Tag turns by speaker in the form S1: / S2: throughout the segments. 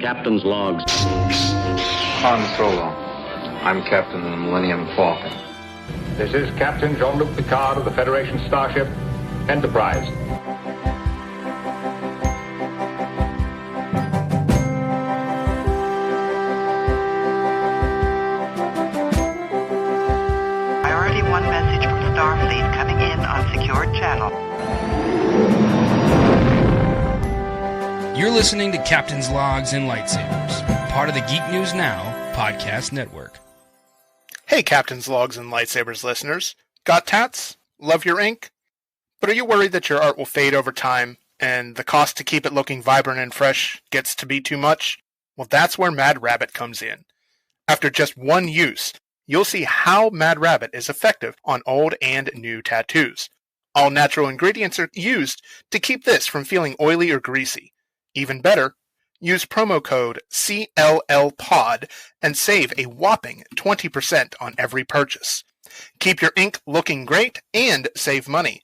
S1: Captain's logs.
S2: Han Solo. I'm captain of the Millennium Falcon.
S3: This is Captain Jean-Luc Picard of the Federation starship Enterprise.
S4: Priority 1 message from Starfleet coming in on secured channel.
S5: You're listening to Captain's Logs and Lightsabers, part of the Geek News Now podcast network.
S6: Hey, Captain's Logs and Lightsabers listeners. Got tats? Love your ink? But are you worried that your art will fade over time, and the cost to keep it looking vibrant and fresh gets to be too much? Well, that's where Mad Rabbit comes in. After just one use, you'll see how Mad Rabbit is effective on old and new tattoos. All natural ingredients are used to keep this from feeling oily or greasy. Even better, use promo code CLLPOD and save a whopping 20% on every purchase. Keep your ink looking great and save money.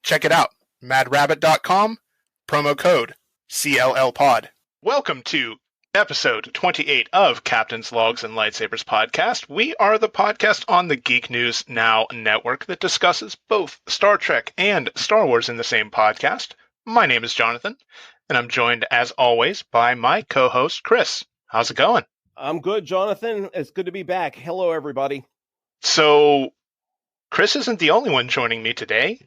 S6: Check it out, madrabbit.com, promo code CLLPOD. Welcome to episode 28 of Captain's Logs and Lightsabers podcast. We are the podcast on the Geek News Now network that discusses both Star Trek and Star Wars in the same podcast. My name is Jonathan, and I'm joined, as always, by my co-host, Chris. How's it going?
S7: I'm good, Jonathan. It's good to be back. Hello, everybody.
S6: So, Chris isn't the only one joining me today.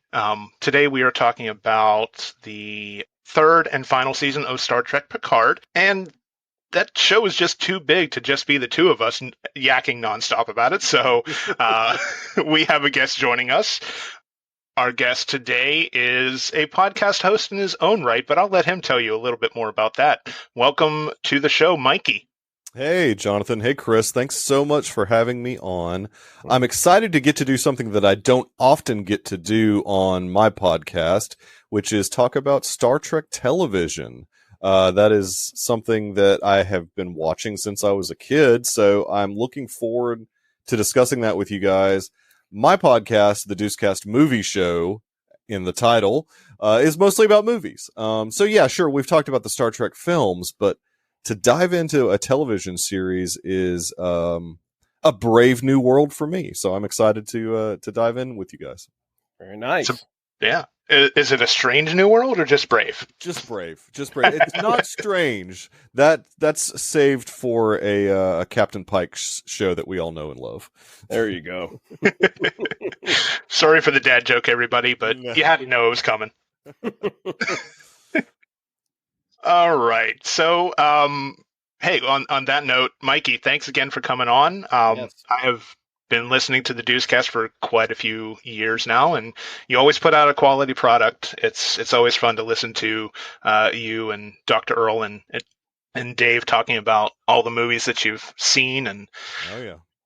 S6: Today we are talking about the third and final season of Star Trek Picard, and that show is just too big to just be the two of us yakking nonstop about it, so we have a guest joining us. Our guest today is a podcast host in his own right, but I'll let him tell you a little bit more about that. Welcome to the show, Mikey.
S8: Hey, Jonathan. Hey, Chris. Thanks so much for having me on. I'm excited to get to do something that I don't often get to do on my podcast, which is talk about Star Trek television. That is something that I have been watching since I was a kid, so I'm looking forward to discussing that with you guys. My podcast, the Deuceast Movie Show, in the title, is mostly about movies. So yeah, sure, we've talked about the Star Trek films, but to dive into a television series is a brave new world for me. So I'm excited to dive in with you guys.
S7: Very nice.
S6: Yeah. Is it a strange new world or just brave?
S8: Just brave. Just brave. It's not strange. That's saved for a Captain Pike show that we all know and love.
S7: There you go.
S6: Sorry for the dad joke, everybody, but you had to know it was coming. All right. So, hey, on that note, Mikey, thanks again for coming on.
S7: Yes.
S6: I have been listening to the Deucecast for quite a few years now, and you always put out a quality product. It's always fun to listen to you and Dr. Earl and Dave talking about all the movies that you've seen and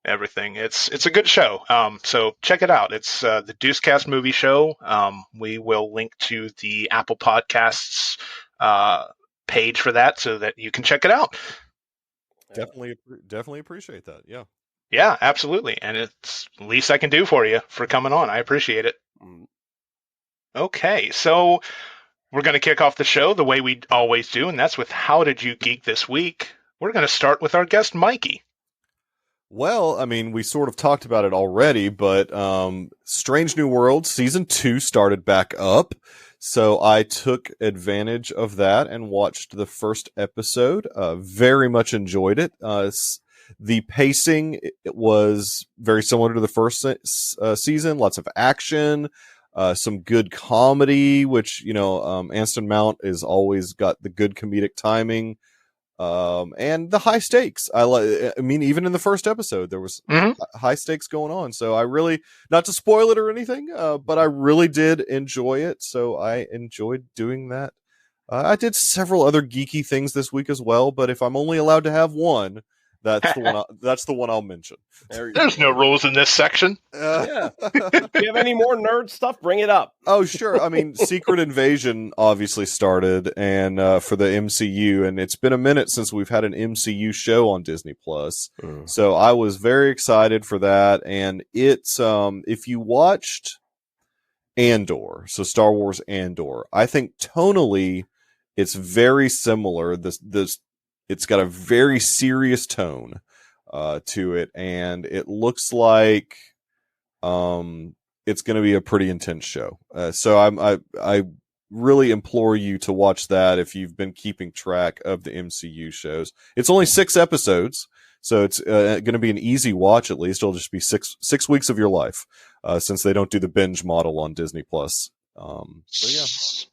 S6: everything. It's a good show. So check it out. It's the Deucecast Movie Show. We will link to the Apple Podcasts page for that so that you can check it out.
S8: Definitely appreciate that. Yeah.
S6: Yeah, absolutely. And it's the least I can do for you for coming on. I appreciate it. Okay, so we're going to kick off the show the way we always do, and that's with How Did You Geek This Week? We're going to start with our guest, Mikey.
S8: Well, I mean, we sort of talked about it already, but Strange New World Season 2 started back up. So I took advantage of that and watched the first episode. Very much enjoyed it. The pacing, it was very similar to the first season. Lots of action, some good comedy, which, Anston Mount has always got the good comedic timing, and the high stakes. I mean, even in the first episode, there was high stakes going on. So I really, not to spoil it or anything, but I really did enjoy it. So I enjoyed doing that. I did several other geeky things this week as well, but if I'm only allowed to have one, that's the one I'll mention.
S6: There's no rules in this section.
S7: Yeah. If you have any more nerd stuff, bring it up.
S8: Oh, sure. I mean, Secret Invasion obviously started, and for the MCU, and it's been a minute since we've had an MCU show on Disney Plus. So I was very excited for that. And it's if you watched Andor, so Star Wars Andor, I think tonally it's very similar. This it's got a very serious tone to it, and it looks like it's going to be a pretty intense show. So I really implore you to watch that if you've been keeping track of the MCU shows. It's only 6 episodes, so it's going to be an easy watch. At least it'll just be six weeks of your life, since they don't do the binge model on Disney Plus.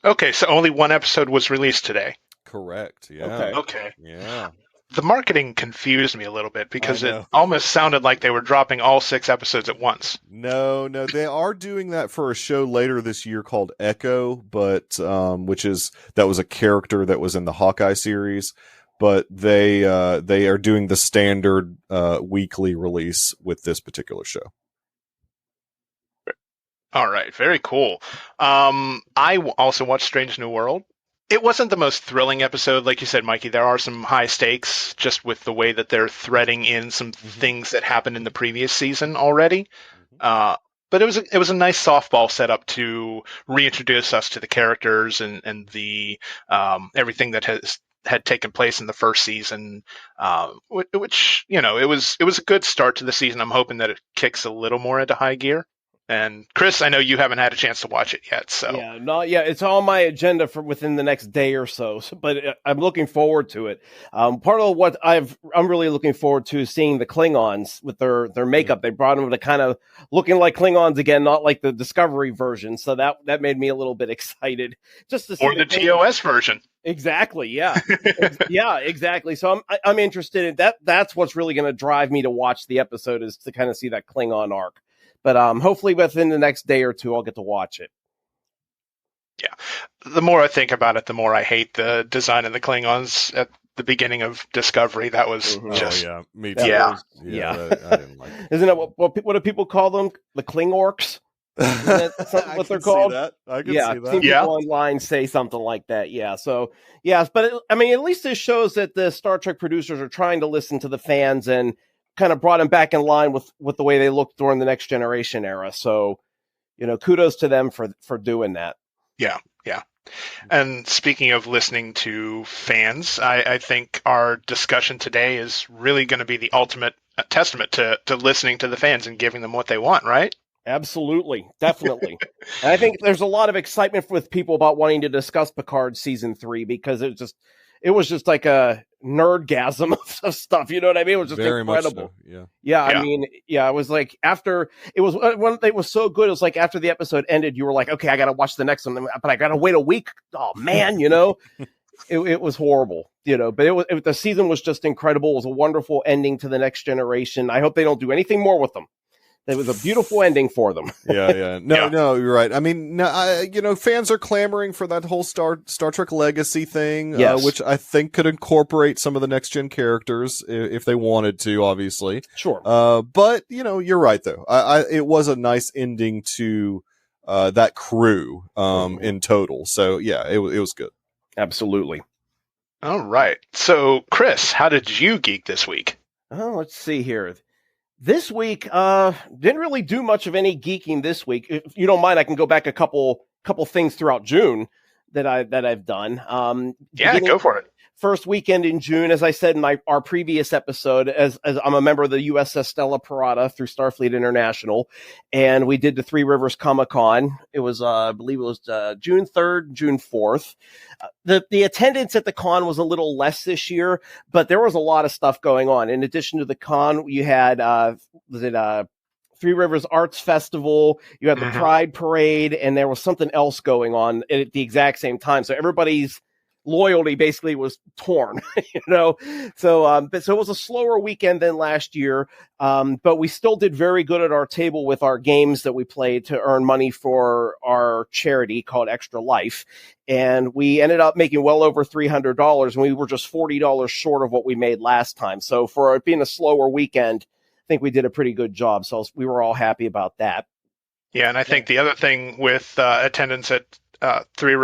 S6: Okay, so only 1 episode was released today.
S8: Correct. Yeah.
S6: Okay.
S8: Yeah.
S6: The marketing confused me a little bit because it almost sounded like they were dropping all 6 episodes at once.
S8: No, they are doing that for a show later this year called Echo, but that was a character that was in the Hawkeye series, but they are doing the standard weekly release with this particular show.
S6: All right, very cool. I also watched Strange New World. It wasn't the most thrilling episode, like you said, Mikey. There are some high stakes just with the way that they're threading in some things that happened in the previous season already. But it was a nice softball setup to reintroduce us to the characters and the everything that had taken place in the first season, which it was a good start to the season. I'm hoping that it kicks a little more into high gear. And Chris, I know you haven't had a chance to watch it yet, so
S7: yeah, not yet. It's on my agenda for within the next day or so. But I'm looking forward to it. Part of what I'm really looking forward to is seeing the Klingons with their makeup. They brought them to kind of looking like Klingons again, not like the Discovery version. So that made me a little bit excited. Just to see
S6: or the TOS version.
S7: Exactly. Yeah. Yeah. Exactly. So I'm interested in that. That's what's really going to drive me to watch the episode, is to kind of see that Klingon arc. But hopefully within the next day or two, I'll get to watch it.
S6: Yeah. The more I think about it, the more I hate the design of the Klingons at the beginning of Discovery. That was just...
S8: Oh, yeah. Me too.
S7: Yeah.
S8: I didn't like it.
S7: Isn't that what do people call them? The Klingorks? Isn't that what they're called?
S8: I can see
S7: I've
S8: that.
S7: seen people online say something like that. Yeah. So, yes. But, at least this shows that the Star Trek producers are trying to listen to the fans and kind of brought them back in line with the way they looked during the Next Generation era. So, kudos to them for doing that.
S6: Yeah. And speaking of listening to fans, I think our discussion today is really going to be the ultimate testament to listening to the fans and giving them what they want, right?
S7: Absolutely. Definitely. And I think there's a lot of excitement with people about wanting to discuss Picard season 3, because it was just like a nerdgasm of stuff. You know what I mean? It was just
S8: very
S7: incredible.
S8: Much so,
S7: yeah. It was like it was so good. It was like after the episode ended, you were like, okay, I got to watch the next one, but I got to wait a week. Oh man, it was horrible, but the season was just incredible. It was a wonderful ending to the Next Generation. I hope they don't do anything more with them. It was a beautiful ending for them.
S8: Yeah. No, you're right. I mean, fans are clamoring for that whole Star Trek Legacy thing,
S7: yes.
S8: Which I think could incorporate some of the next gen characters if they wanted to, obviously.
S7: Sure.
S8: But you're right though. It was a nice ending to that crew in total. So yeah, it was good.
S7: Absolutely.
S6: All right. So Chris, how did you geek this week?
S7: Oh, let's see here. This week, didn't really do much of any geeking this week. If you don't mind, I can go back a couple things throughout June that I've done.
S6: Go for it.
S7: First weekend in June, as I said in our previous episode, as I'm a member of the USS Stella Parada through Starfleet International, and we did the Three Rivers Comic-Con. It was, I believe it was June 3rd, June 4th. The attendance at the con was a little less this year, but there was a lot of stuff going on. In addition to the con, you had Three Rivers Arts Festival, you had the Pride Parade, and there was something else going on at the exact same time. So everybody's loyalty basically was torn, So it was a slower weekend than last year, but we still did very good at our table with our games that we played to earn money for our charity called Extra Life. And we ended up making well over $300, and we were just $40 short of what we made last time. So for it being a slower weekend, I think we did a pretty good job. So we were all happy about that.
S6: Yeah, and I think the other thing with attendance at Three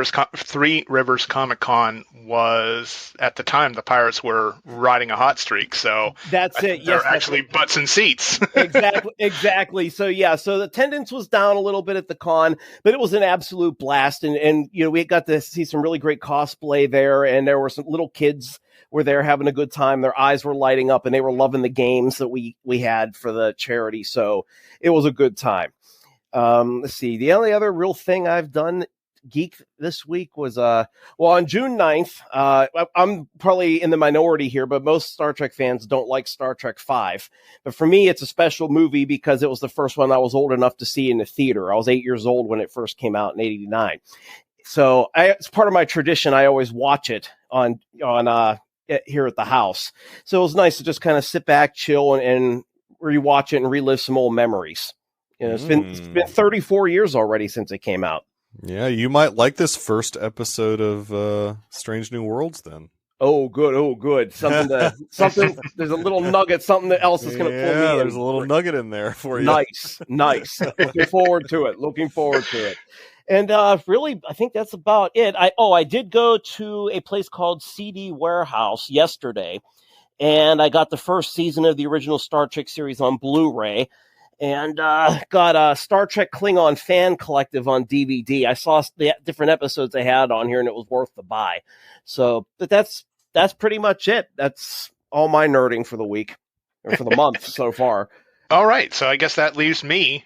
S6: Rivers Comic Con was, at the time, the Pirates were riding a hot streak. So
S7: that's it.
S6: Yes, they're actually butts in seats.
S7: Exactly. So the attendance was down a little bit at the con, but it was an absolute blast. And we got to see some really great cosplay there, and there were some little kids were there having a good time. Their eyes were lighting up, and they were loving the games that we had for the charity. So it was a good time. Let's see. The only other real thing I've done geek this week was on June 9th. I'm probably in the minority here, but most Star Trek fans don't like Star Trek 5. But for me, it's a special movie because it was the first one I was old enough to see in the theater. I was 8 years old when it first came out in '89. So it's part of my tradition. I always watch it on here at the house. So it was nice to just kind of sit back, chill, and rewatch it and relive some old memories. You know, it's been 34 years already since it came out.
S8: Yeah, you might like this first episode of Strange New Worlds then.
S7: Oh, good. Oh, good. Something. There's a little nugget. Something else is going to pull me in.
S8: There's a little nugget in there for you.
S7: Nice. Looking forward to it. And really, I think that's about it. I did go to a place called CD Warehouse yesterday, and I got the first season of the original Star Trek series on Blu-ray, and got a Star Trek Klingon Fan Collective on DVD. I saw the different episodes they had on here, and it was worth the buy. So, but that's pretty much it. That's all my nerding for the week, or for the month so far.
S6: All right, so I guess that leaves me.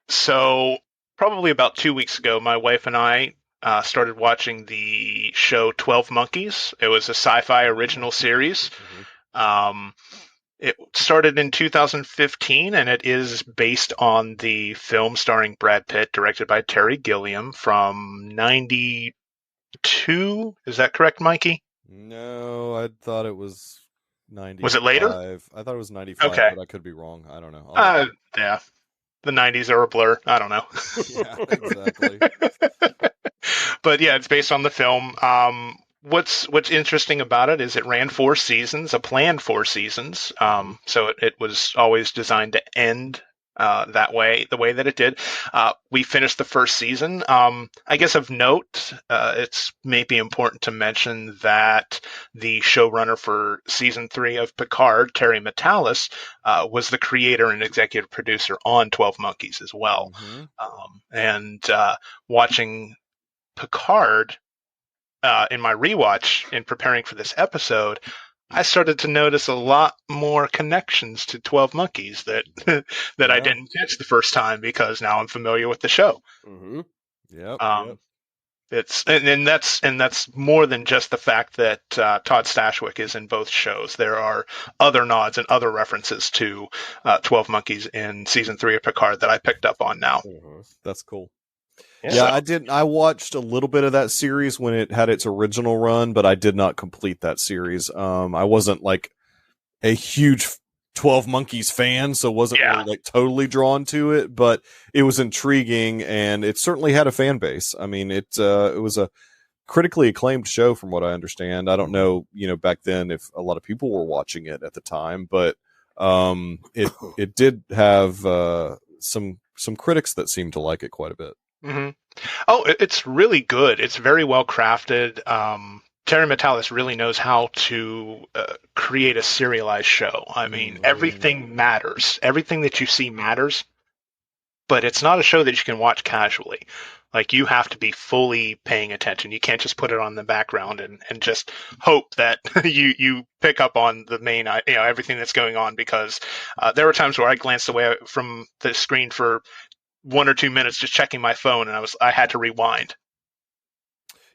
S6: So probably about 2 weeks ago, my wife and I started watching the show 12 Monkeys. It was a sci-fi original series. It started in 2015, and it is based on the film starring Brad Pitt, directed by Terry Gilliam from 92. Is that correct, Mikey?
S8: No, I thought it was 95.
S6: Was it later?
S8: I thought it was 95,
S6: okay.
S8: But I could be wrong. I don't know.
S6: Yeah. The 90s are a blur. I don't know.
S8: Yeah, exactly.
S6: But yeah, it's based on the film. What's interesting about it is it ran 4 seasons, a planned 4 seasons. So it was always designed to end that way, the way that it did. We finished the first season. I guess of note, it's maybe important to mention that the showrunner for season 3 of Picard, Terry Matalas, was the creator and executive producer on 12 Monkeys as well. And watching Picard in my rewatch in preparing for this episode, I started to notice a lot more connections to 12 Monkeys that I didn't catch the first time because now I'm familiar with the show.
S8: Yep.
S6: It's and that's more than just the fact that Todd Stashwick is in both shows. There are other nods and other references to 12 Monkeys in season 3 of Picard that I picked up on now.
S8: That's cool.
S7: Yeah,
S8: I watched a little bit of that series when it had its original run, but I did not complete that series. I wasn't like a huge 12 Monkeys fan, so wasn't really like totally drawn to it, but it was intriguing and it certainly had a fan base. I mean, it was a critically acclaimed show from what I understand. I don't know, back then if a lot of people were watching it at the time, but it did have some critics that seemed to like it quite a bit.
S6: Mm-hmm. Oh, it's really good. It's very well crafted. Terry Matalas really knows how to create a serialized show. I mean, everything matters. Everything that you see matters, but it's not a show that you can watch casually. Like, you have to be fully paying attention. You can't just put it on the background and just hope that you pick up on the main, everything that's going on, because there were times where I glanced away from the screen for 1 or 2 minutes just checking my phone, and I had to rewind.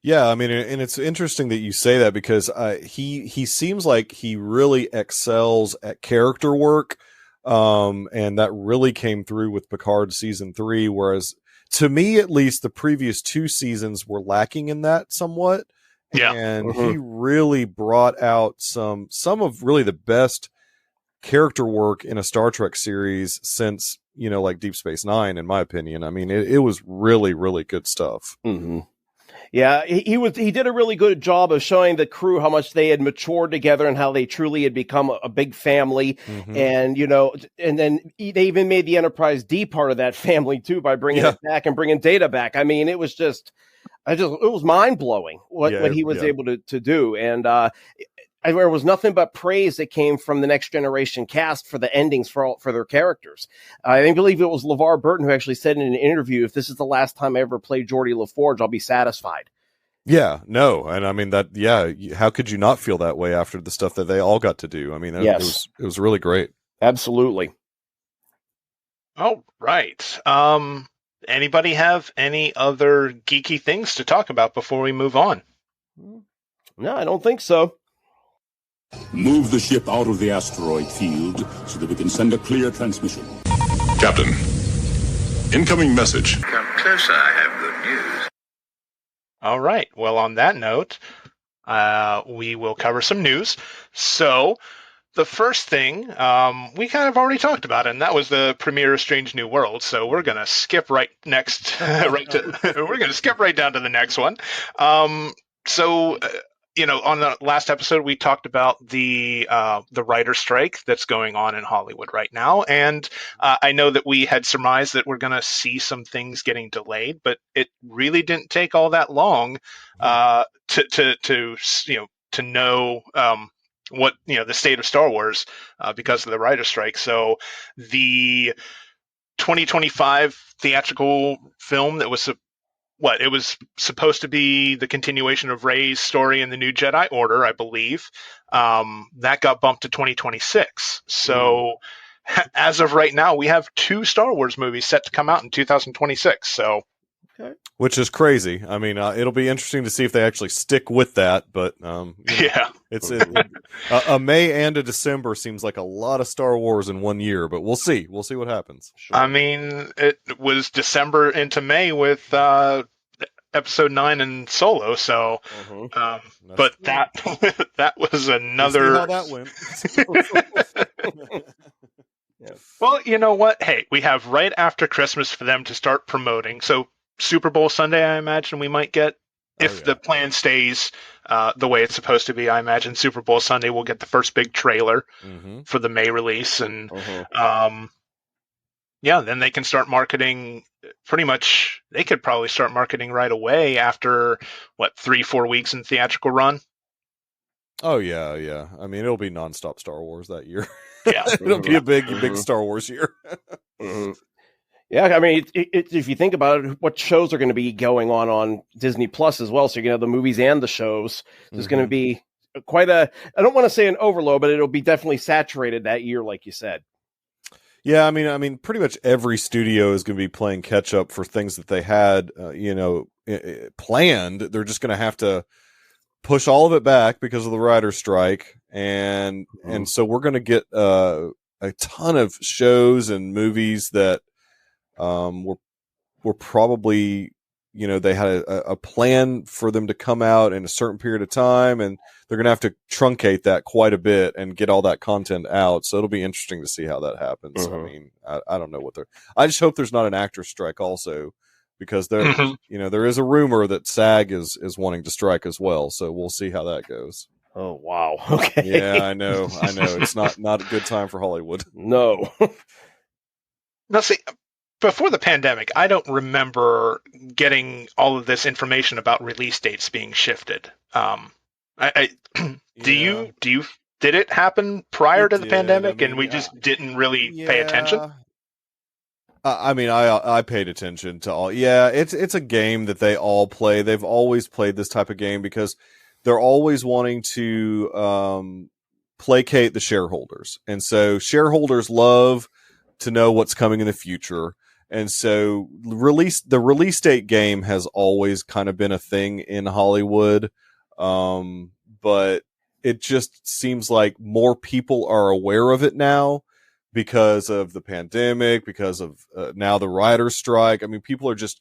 S8: Yeah, I mean, and it's interesting that you say that because he seems like he really excels at character work, and that really came through with Picard season 3. Whereas, to me at least, the previous 2 seasons were lacking in that somewhat.
S6: Yeah,
S8: and he really brought out some of really the best character work in a Star Trek series since like Deep Space Nine, in my opinion. I mean, it was really, really good stuff.
S7: Yeah, he did a really good job of showing the crew how much they had matured together and how they truly had become a big family. And, and then they even made the Enterprise D part of that family too, by bringing it back and bringing Data back. I mean, it was just, it was mind blowing what he was able to do. And, there was nothing but praise that came from the Next Generation cast for the endings for their characters. I believe it was LeVar Burton who actually said in an interview, "If this is the last time I ever play Geordi LaForge, I'll be satisfied."
S8: Yeah, no, and I mean that. Yeah, how could you not feel that way after the stuff that they all got to do? I mean,
S7: Yes.
S8: it was really great.
S7: Absolutely.
S6: All right. Anybody have any other geeky things to talk about before we move on?
S7: No, I don't think so.
S1: Move the ship out of the asteroid field so that we can send a clear transmission.
S9: Captain, incoming message.
S2: Come closer, I have good news.
S6: All right. Well, on that note, we will cover some news. So, the first thing we kind of already talked about, and that was the premiere of Strange New Worlds. So we're gonna skip right next, we're gonna skip right down to the next one. On the last episode, we talked about the writer strike that's going on in Hollywood right now, and I know that we had surmised that we're going to see some things getting delayed, but it really didn't take all that long to know what the state of Star Wars because of the writer strike. So the 2025 theatrical film that was it was supposed to be the continuation of Rey's story in the New Jedi Order, I believe. That got bumped to 2026. So as of right now, we have 2 Star Wars movies set to come out in 2026. So,
S8: which is crazy. I mean, it'll be interesting to see if they actually stick with that. But it's a May and a December seems like a lot of Star Wars in one year. But we'll see. We'll see what happens.
S6: Sure. I mean, it was December into May with Episode 9 and Solo. So, but that was another.
S8: We'll see how that went.
S6: Well, you know what? Hey, we have right after Christmas for them to start promoting. So Super Bowl Sunday, I imagine we might get, if the plan stays the way it's supposed to be, I imagine Super Bowl Sunday we'll get the first big trailer for the May release. And then they can start marketing pretty much. They could probably start marketing right away after, 3-4 weeks in theatrical run?
S8: Oh, yeah. I mean, it'll be nonstop Star Wars that year.
S6: Yeah.
S8: It'll be a big Star Wars year.
S7: Yeah, I mean, if you think about it, what shows are going to be going on Disney Plus as well? So you're going to have the movies and the shows. There's going to be quite a, I don't want to say an overload, but it'll be definitely saturated that year, like you said.
S8: Yeah, I mean, pretty much every studio is going to be playing catch up for things that they had, planned. They're just going to have to push all of it back because of the writer's strike, and so we're going to get a ton of shows and movies that were probably, they had a plan for them to come out in a certain period of time, and they're going to have to truncate that quite a bit and get all that content out. So it'll be interesting to see how that happens. I mean, I don't know I just hope there's not an actor's strike also, because there, there is a rumor that SAG is wanting to strike as well. So we'll see how that goes.
S7: Oh, wow. Okay.
S8: Yeah, I know. It's not a good time for Hollywood.
S7: No.
S6: Now, see, before the pandemic, I don't remember getting all of this information about release dates being shifted. Did it happen prior to the pandemic, and we just didn't really pay attention?
S8: I mean, I paid attention to all. Yeah, it's a game that they all play. They've always played this type of game because they're always wanting to placate the shareholders, and so shareholders love to know what's coming in the future. And so the release date game has always kind of been a thing in Hollywood. But it just seems like more people are aware of it now because of the pandemic, because of now the writer's strike. I mean, people are just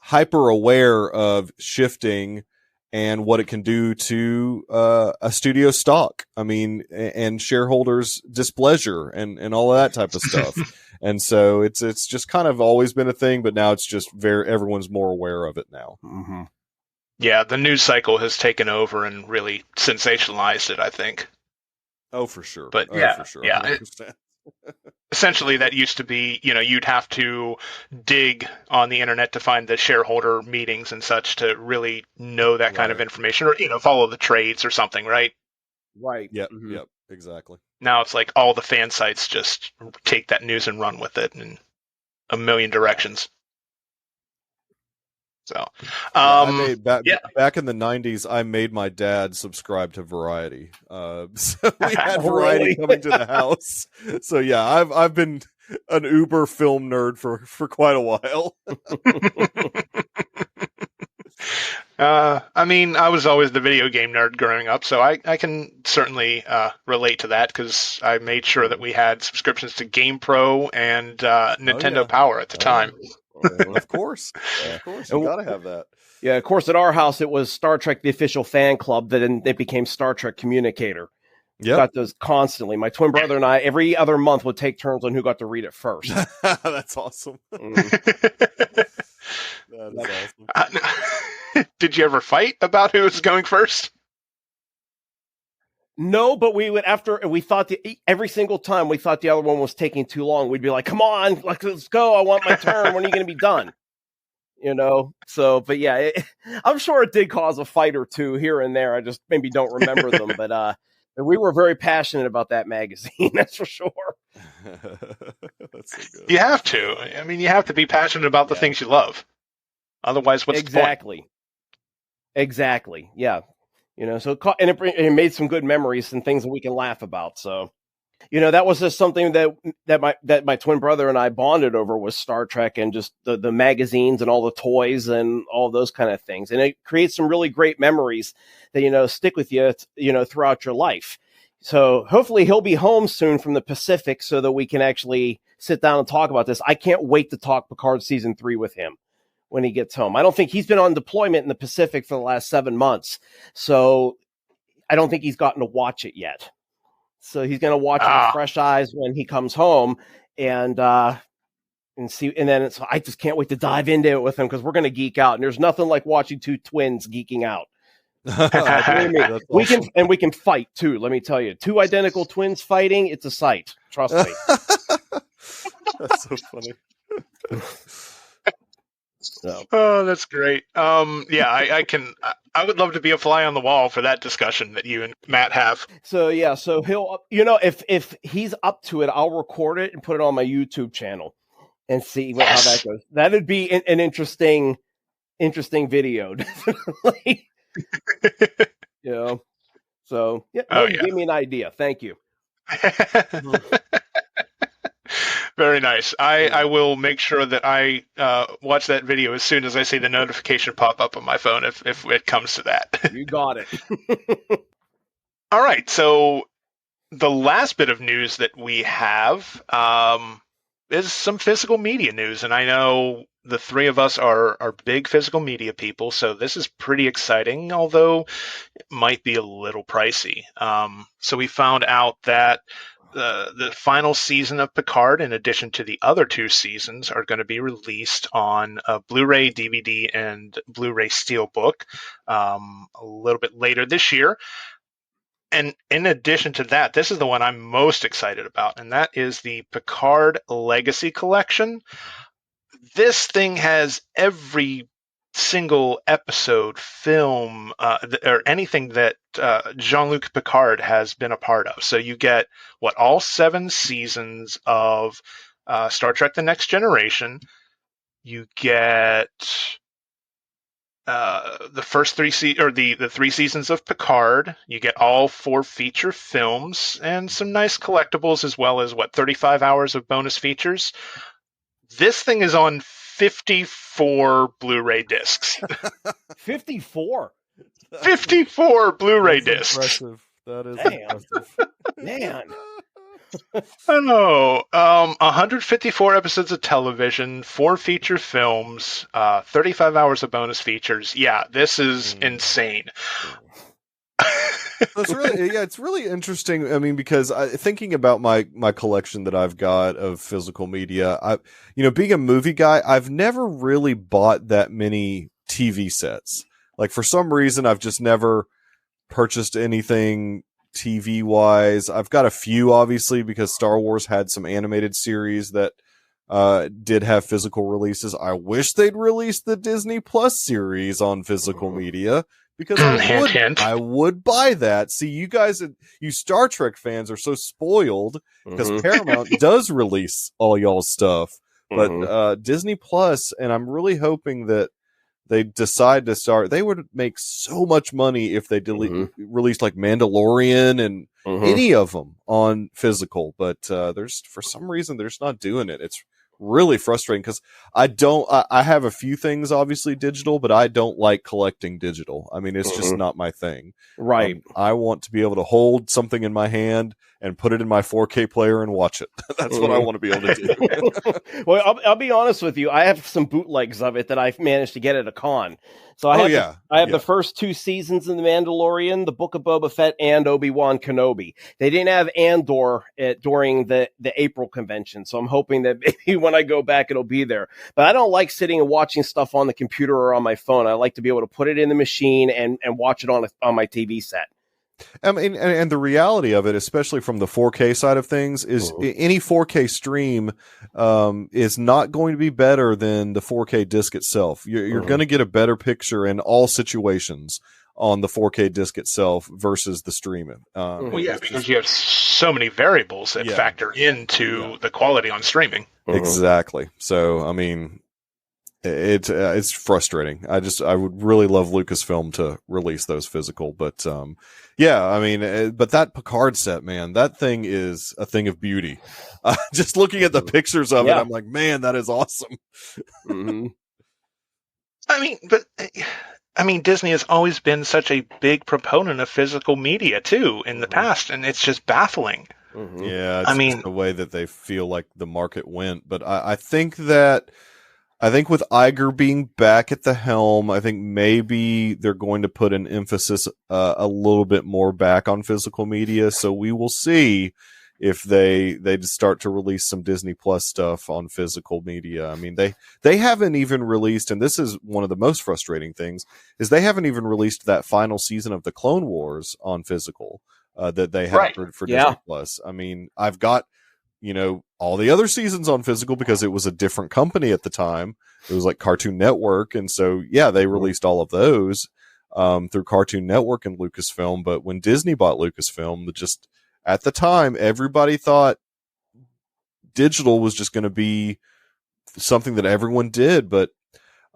S8: hyper aware of shifting and what it can do to a studio stock. I mean, and shareholders' displeasure and all of that type of stuff. And so it's just kind of always been a thing, but now it's just everyone's more aware of it now.
S7: Mm-hmm.
S6: Yeah, the news cycle has taken over and really sensationalized it, I think.
S8: Oh, for sure.
S6: But
S8: for sure.
S6: Yeah. Essentially, that used to be, you'd have to dig on the internet to find the shareholder meetings and such to really know that kind of information, or, follow the trades or something, right?
S7: Right.
S8: Yep, Yep, exactly.
S6: Now it's like all the fan sites just take that news and run with it in a million directions. So,
S8: I made back in the 90s, I made my dad subscribe to Variety. So we had Variety coming to the house. So yeah, I've been an uber film nerd for quite a while.
S6: I mean, I was always the video game nerd growing up, so I can certainly relate to that because I made sure that we had subscriptions to GamePro and Nintendo Power at the time.
S8: Of course. You gotta have that.
S7: Yeah, of course, at our house, it was Star Trek, the official fan club, then it became Star Trek Communicator.
S8: Yeah,
S7: got those constantly. My twin brother and I, every other month, would take turns on who got to read it first.
S8: That's awesome. That is
S6: awesome. Did you ever fight about who was going first?
S7: No, but we would, after we thought every single time we thought the other one was taking too long, we'd be like, come on, let's go. I want my turn. When are you going to be done? You know? So, but yeah, I'm sure it did cause a fight or two here and there. I just maybe don't remember them, but we were very passionate about that magazine. That's for sure.
S8: That's so good.
S6: You have to. I mean, you have to be passionate about the things you love. Otherwise, what's the point?
S7: Exactly. Yeah. You know, so it made some good memories and things that we can laugh about. So, you know, that was just something that my twin brother and I bonded over, was Star Trek and just the magazines and all the toys and all those kind of things. And it creates some really great memories that, you know, stick with you, you know, throughout your life. So hopefully he'll be home soon from the Pacific so that we can actually sit down and talk about this. I can't wait to talk Picard season 3 with him when he gets home. I don't think he's been on deployment in the Pacific for the last 7 months. So I don't think he's gotten to watch it yet. So he's going to watch it with fresh eyes when he comes home and see. And then I just can't wait to dive into it with him because we're going to geek out. And there's nothing like watching two twins geeking out. We can fight too. Let me tell you, 2 identical twins fighting, it's a sight. Trust me.
S8: That's so funny.
S7: So.
S6: Oh, that's great. I would love to be a fly on the wall for that discussion that you and Matt have.
S7: So yeah, so he'll, you know, if he's up to it, I'll record it and put it on my YouTube channel and see how that goes. That'd be an interesting video, definitely. You know, so yeah, you gave me an idea. Thank you.
S6: Very nice. I will make sure that I watch that video as soon as I see the notification pop up on my phone if it comes to that.
S7: You got it.
S6: All right. So the last bit of news that we have is some physical media news. And I know the three of us are big physical media people, so this is pretty exciting, although it might be a little pricey. So we found out that the final season of Picard, in addition to the other 2 seasons, are going to be released on a Blu-ray, DVD, and Blu-ray Steelbook a little bit later this year. And in addition to that, this is the one I'm most excited about, and that is the Picard Legacy Collection. This thing has every single episode, film, or anything that Jean-Luc Picard has been a part of. So you get all 7 seasons of Star Trek: The Next Generation. You get the first 3 the 3 seasons of Picard. You get all 4 feature films and some nice collectibles, as well as 35 hours of bonus features. This thing is on 54 Blu-ray discs.
S7: 54?
S6: 54 Blu-ray discs.
S8: Impressive. That is impressive.
S7: Man.
S6: Oh, 154 episodes of television, 4 feature films, 35 hours of bonus features. Yeah, this is insane.
S8: It's really interesting. I mean, because thinking about my collection that I've got of physical media, being a movie guy, I've never really bought that many TV sets. Like, for some reason, I've just never purchased anything TV wise. I've got a few, obviously, because Star Wars had some animated series that did have physical releases. I wish they'd release the Disney Plus series on physical media, because I would buy that. See, you guys, you Star Trek fans are so spoiled because Paramount does release all y'all's stuff, but Disney Plus, and I'm really hoping that they decide to start, they would make so much money if they released like Mandalorian and any of them on physical, but there's, for some reason, they're just not doing it. It's really frustrating because I have a few things obviously digital, but I don't like collecting digital. I mean, it's just not my thing.
S7: Right.
S8: I want to be able to hold something in my hand and put it in my 4K player and watch it. That's what I want to be able to do.
S7: Well, I'll be honest with you. I have some bootlegs of it that I've managed to get at a con. So I have the first 2 seasons of The Mandalorian, The Book of Boba Fett, and Obi-Wan Kenobi. They didn't have Andor during the April convention, so I'm hoping that maybe when I go back, it'll be there. But I don't like sitting and watching stuff on the computer or on my phone. I like to be able to put it in the machine and watch it on my TV set.
S8: I mean, and the reality of it, especially from the 4K side of things, is any 4K stream is not going to be better than the 4K disc itself. You're going to get a better picture in all situations on the 4K disc itself versus the streaming.
S6: Because you have so many variables that factor into the quality on streaming.
S8: Exactly. So, I mean, it's frustrating. I would really love Lucasfilm to release those physical, but I mean, but that Picard set, man, that thing is a thing of beauty. Just looking at the pictures of it, I'm like, man, that is awesome.
S6: I mean, Disney has always been such a big proponent of physical media too in the past, and it's just baffling.
S8: Yeah, it's just the way that they feel like the market went, but I think with Iger being back at the helm, I think maybe they're going to put an emphasis a little bit more back on physical media. So we will see if they start to release some Disney Plus stuff on physical media. I mean, they haven't even released, and this is one of the most frustrating things, is they haven't even released that final season of the Clone Wars on physical that they have for Disney Plus. I mean, I've got, all the other seasons on physical because it was a different company at the time. It was like Cartoon Network. And so, they released all of those through Cartoon Network and Lucasfilm. But when Disney bought Lucasfilm, just at the time, everybody thought digital was just going to be something that everyone did. But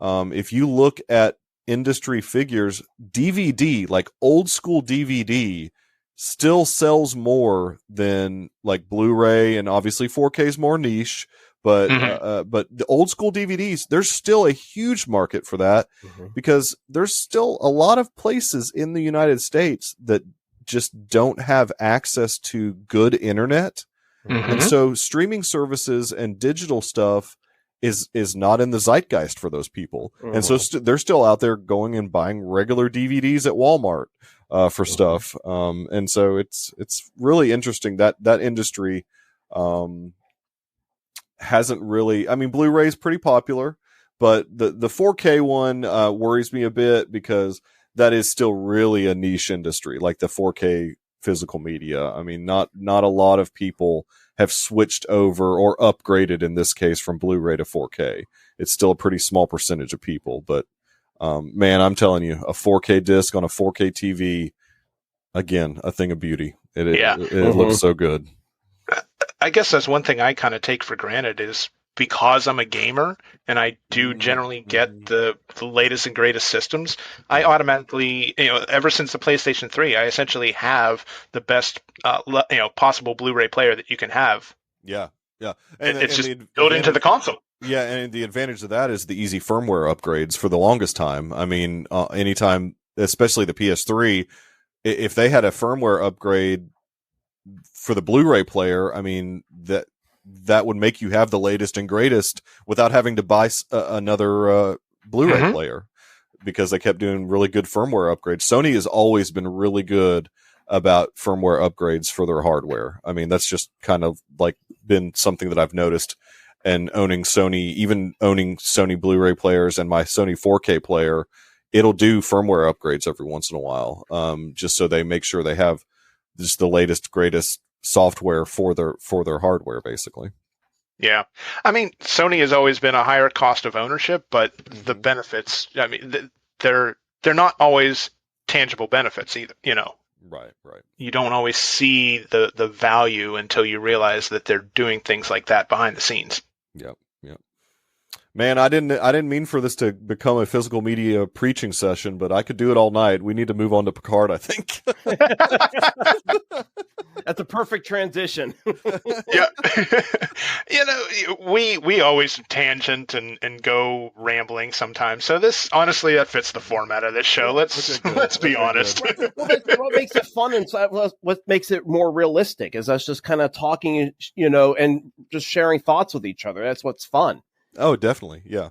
S8: if you look at industry figures, DVD, like old school DVD, still sells more than like Blu-ray, and obviously 4K is more niche, but the old school DVDs, there's still a huge market for that because there's still a lot of places in the United States that just don't have access to good internet. And so streaming services and digital stuff is not in the zeitgeist for those people. And so they're still out there going and buying regular DVDs at Walmart for stuff. And so it's really interesting that industry hasn't really, I mean, Blu-ray is pretty popular, but the 4K one worries me a bit because that is still really a niche industry, like the 4K physical media. I mean, not a lot of people have switched over or upgraded in this case from Blu-ray to 4K. It's still a pretty small percentage of people, but man, I'm telling you, a 4K disc on a 4K TV, again, a thing of beauty. It looks so good.
S6: I guess that's one thing I kind of take for granted is because I'm a gamer and I do generally get the latest and greatest systems, I automatically, ever since the PlayStation 3, I essentially have the best, possible Blu-ray player that you can have.
S8: Yeah.
S6: And it's just built into the console.
S8: Yeah, and the advantage of that is the easy firmware upgrades for the longest time. I mean, anytime, especially the PS3, if they had a firmware upgrade for the Blu-ray player, I mean, that would make you have the latest and greatest without having to buy another Blu-ray player, because they kept doing really good firmware upgrades. Sony has always been really good about firmware upgrades for their hardware. I mean, that's just kind of like been something that I've noticed. And owning Sony Blu-ray players and my Sony 4K player, it'll do firmware upgrades every once in a while, just so they make sure they have just the latest, greatest software for their hardware, basically.
S6: Yeah, I mean, Sony has always been a higher cost of ownership, but the benefits, I mean, they're not always tangible benefits either.
S8: Right.
S6: You don't always see the value until you realize that they're doing things like that behind the scenes.
S8: Yep. Man, I didn't mean for this to become a physical media preaching session, but I could do it all night. We need to move on to Picard, I think.
S7: That's a perfect transition.
S6: Yeah. We always tangent and go rambling sometimes. So this, honestly, that fits the format of this show. Let's be honest.
S7: Well, what makes it fun and what makes it more realistic is us just kind of talking, and just sharing thoughts with each other. That's what's fun.
S8: Oh, definitely. Yeah.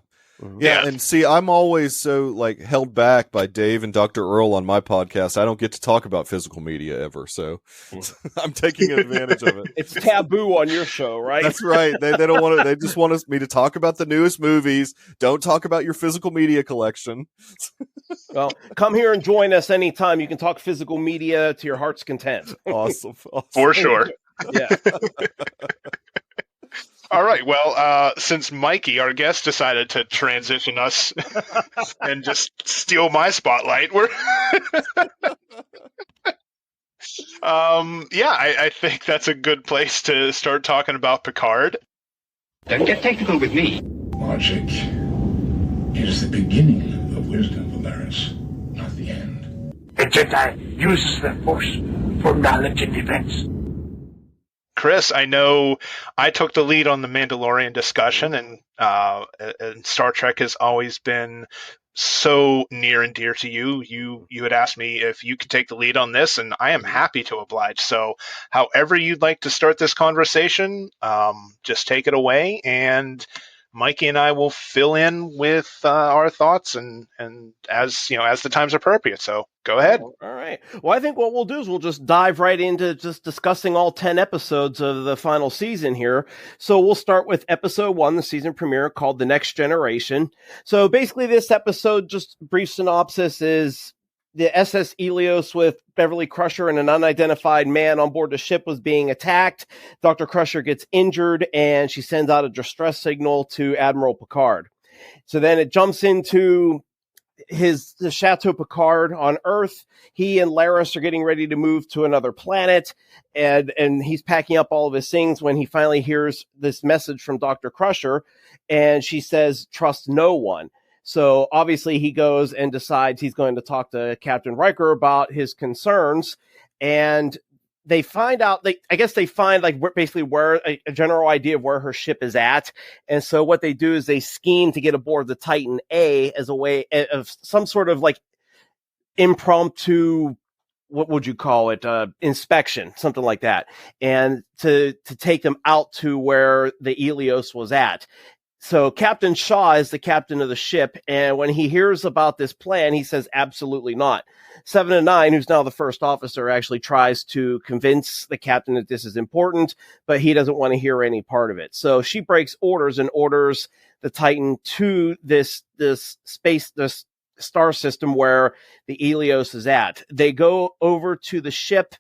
S8: Yeah, and see, I'm always so held back by Dave and Dr. Earl on my podcast. I don't get to talk about physical media ever, so I'm taking advantage of it.
S7: It's taboo on your show, right?
S8: That's right. They don't want to. They just want me to talk about the newest movies. Don't talk about your physical media collection.
S7: Well, come here and join us anytime. You can talk physical media to your heart's content.
S8: Awesome.
S6: For sure.
S7: Yeah.
S6: All right. Well, since Mikey, our guest, decided to transition us and just steal my spotlight, I think that's a good place to start talking about Picard.
S3: Don't get technical with me.
S1: Logic is the beginning of wisdom, Valeris, not the end.
S10: A Jedi uses the Force for knowledge and defense.
S6: Chris, I know I took the lead on the Mandalorian discussion, and Star Trek has always been so near and dear to you. You had asked me if you could take the lead on this, and I am happy to oblige. So however you'd like to start this conversation, just take it away, and Mikey and I will fill in with our thoughts and as the time's appropriate. So go ahead.
S7: All right. Well, I think what we'll do is we'll just dive right into just discussing all 10 episodes of the final season here. So we'll start with episode 1, the season premiere, called The Next Generation. So basically this episode, just brief synopsis, is the SS Helios with Beverly Crusher and an unidentified man on board the ship was being attacked. Dr. Crusher gets injured, and she sends out a distress signal to Admiral Picard. So then it jumps into the Chateau Picard on Earth. He and Laris are getting ready to move to another planet, and he's packing up all of his things when he finally hears this message from Dr. Crusher, and she says, "Trust no one." So obviously he goes and decides he's going to talk to Captain Riker about his concerns, and they find out, they find basically where a general idea of where her ship is at. And so what they do is they scheme to get aboard the Titan A as a way of some sort of impromptu, what would you call it? Inspection, something like that. And to take them out to where the Helios was at. So Captain Shaw is the captain of the ship, and when he hears about this plan, he says, absolutely not. 7 and 9, who's now the first officer, actually tries to convince the captain that this is important, but he doesn't want to hear any part of it. So she breaks orders and orders the Titan to this star system where the Helios is at. They go over to the ship,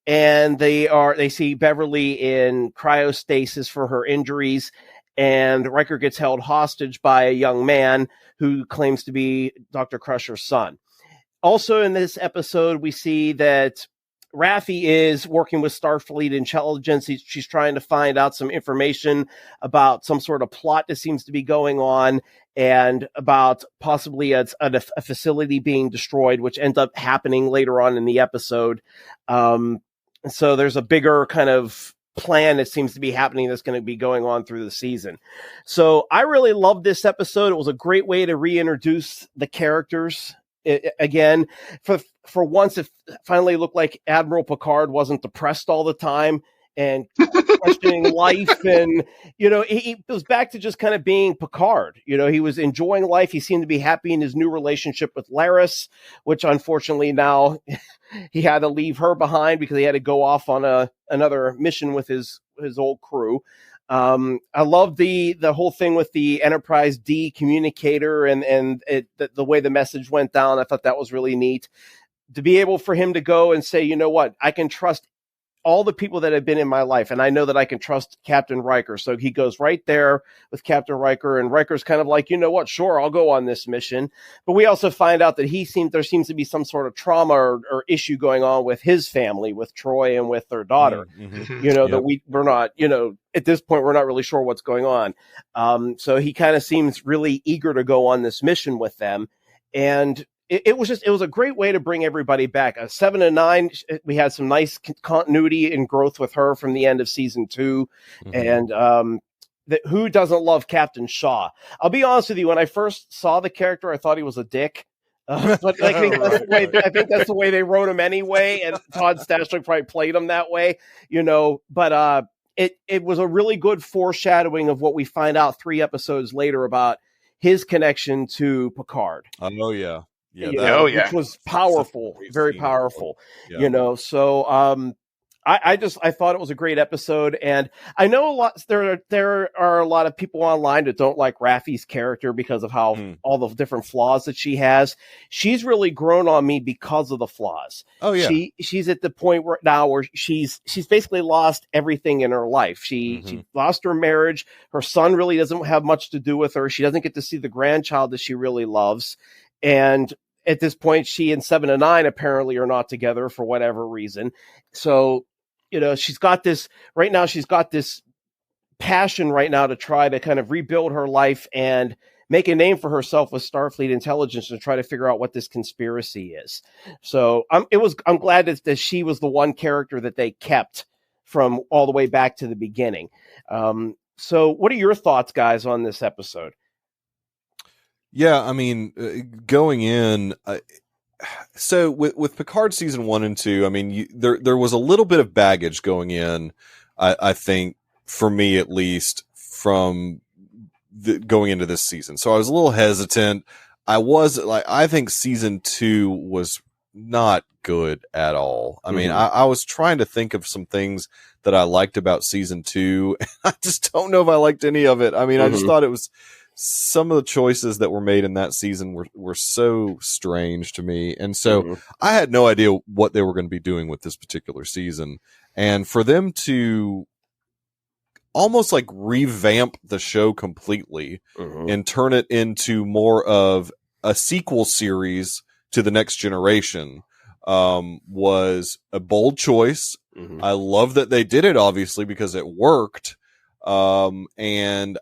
S7: and they see Beverly in cryostasis for her injuries. And Riker gets held hostage by a young man who claims to be Dr. Crusher's son. Also in this episode, we see that Raffi is working with Starfleet intelligence. She's trying to find out some information about some sort of plot that seems to be going on, and about possibly a facility being destroyed, which ends up happening later on in the episode. So there's a bigger kind of plan that seems to be happening that's going to be going on through the season. So I really loved this episode. It was a great way to reintroduce the characters. Again, for once, it finally looked like Admiral Picard wasn't depressed all the time and questioning life. And, he was back to just kind of being Picard. He was enjoying life. He seemed to be happy in his new relationship with Laris, which unfortunately now he had to leave her behind because he had to go off on another mission with his old crew. I love the whole thing with the Enterprise D communicator and the way the message went down. I thought that was really neat to be able for him to go and say, you know what, I can trust all the people that have been in my life, and I know that I can trust Captain Riker. So he goes right there with Captain Riker, and Riker's kind of like, you know what, sure, I'll go on this mission. But we also find out that there seems to be some sort of trauma or issue going on with his family, with Troy and with their daughter.
S8: Mm-hmm.
S7: You know, that we're not, you know, at this point, we're not really sure what's going on. So he kind of seems really eager to go on this mission with them. And it was a great way to bring everybody back. 7 and 9, we had some nice continuity and growth with her from the end of season 2. Mm-hmm. And who doesn't love Captain Shaw? I'll be honest with you. When I first saw the character, I thought he was a dick. But I think that's the way they wrote him anyway. And Todd Stashwick probably played him that way, you know. But it was a really good foreshadowing of what we find out 3 episodes later about his connection to Picard.
S8: Oh yeah.
S7: Yeah, which was powerful, very powerful, you know. So I thought it was a great episode, and I know there are a lot of people online that don't like Raffi's character because of how all the different flaws that she has. She's really grown on me because of the flaws. Oh yeah, she's at the point where she's basically lost everything in her life. She lost her marriage. Her son really doesn't have much to do with her. She doesn't get to see the grandchild that she really loves, and at this point, she and 7 and 9 apparently are not together for whatever reason. So, you know, she's got this passion right now to try to kind of rebuild her life and make a name for herself with Starfleet intelligence and try to figure out what this conspiracy is. So I'm glad that she was the one character that they kept from all the way back to the beginning. So what are your thoughts, guys, on this episode?
S8: Yeah, I mean, going in, so with Picard season 1 and 2, I mean, there was a little bit of baggage going in. I think, for me at least, from going into this season. So I was a little hesitant. I think season 2 was not good at all. I mean, I was trying to think of some things that I liked about season 2, and I just don't know if I liked any of it. I mean, I just thought it was. Some of the choices that were made in that season were so strange to me. And so I had no idea what they were going to be doing with this particular season. And for them to almost like revamp the show completely and turn it into more of a sequel series to The Next Generation, was a bold choice. I love that they did it, obviously, because it worked. And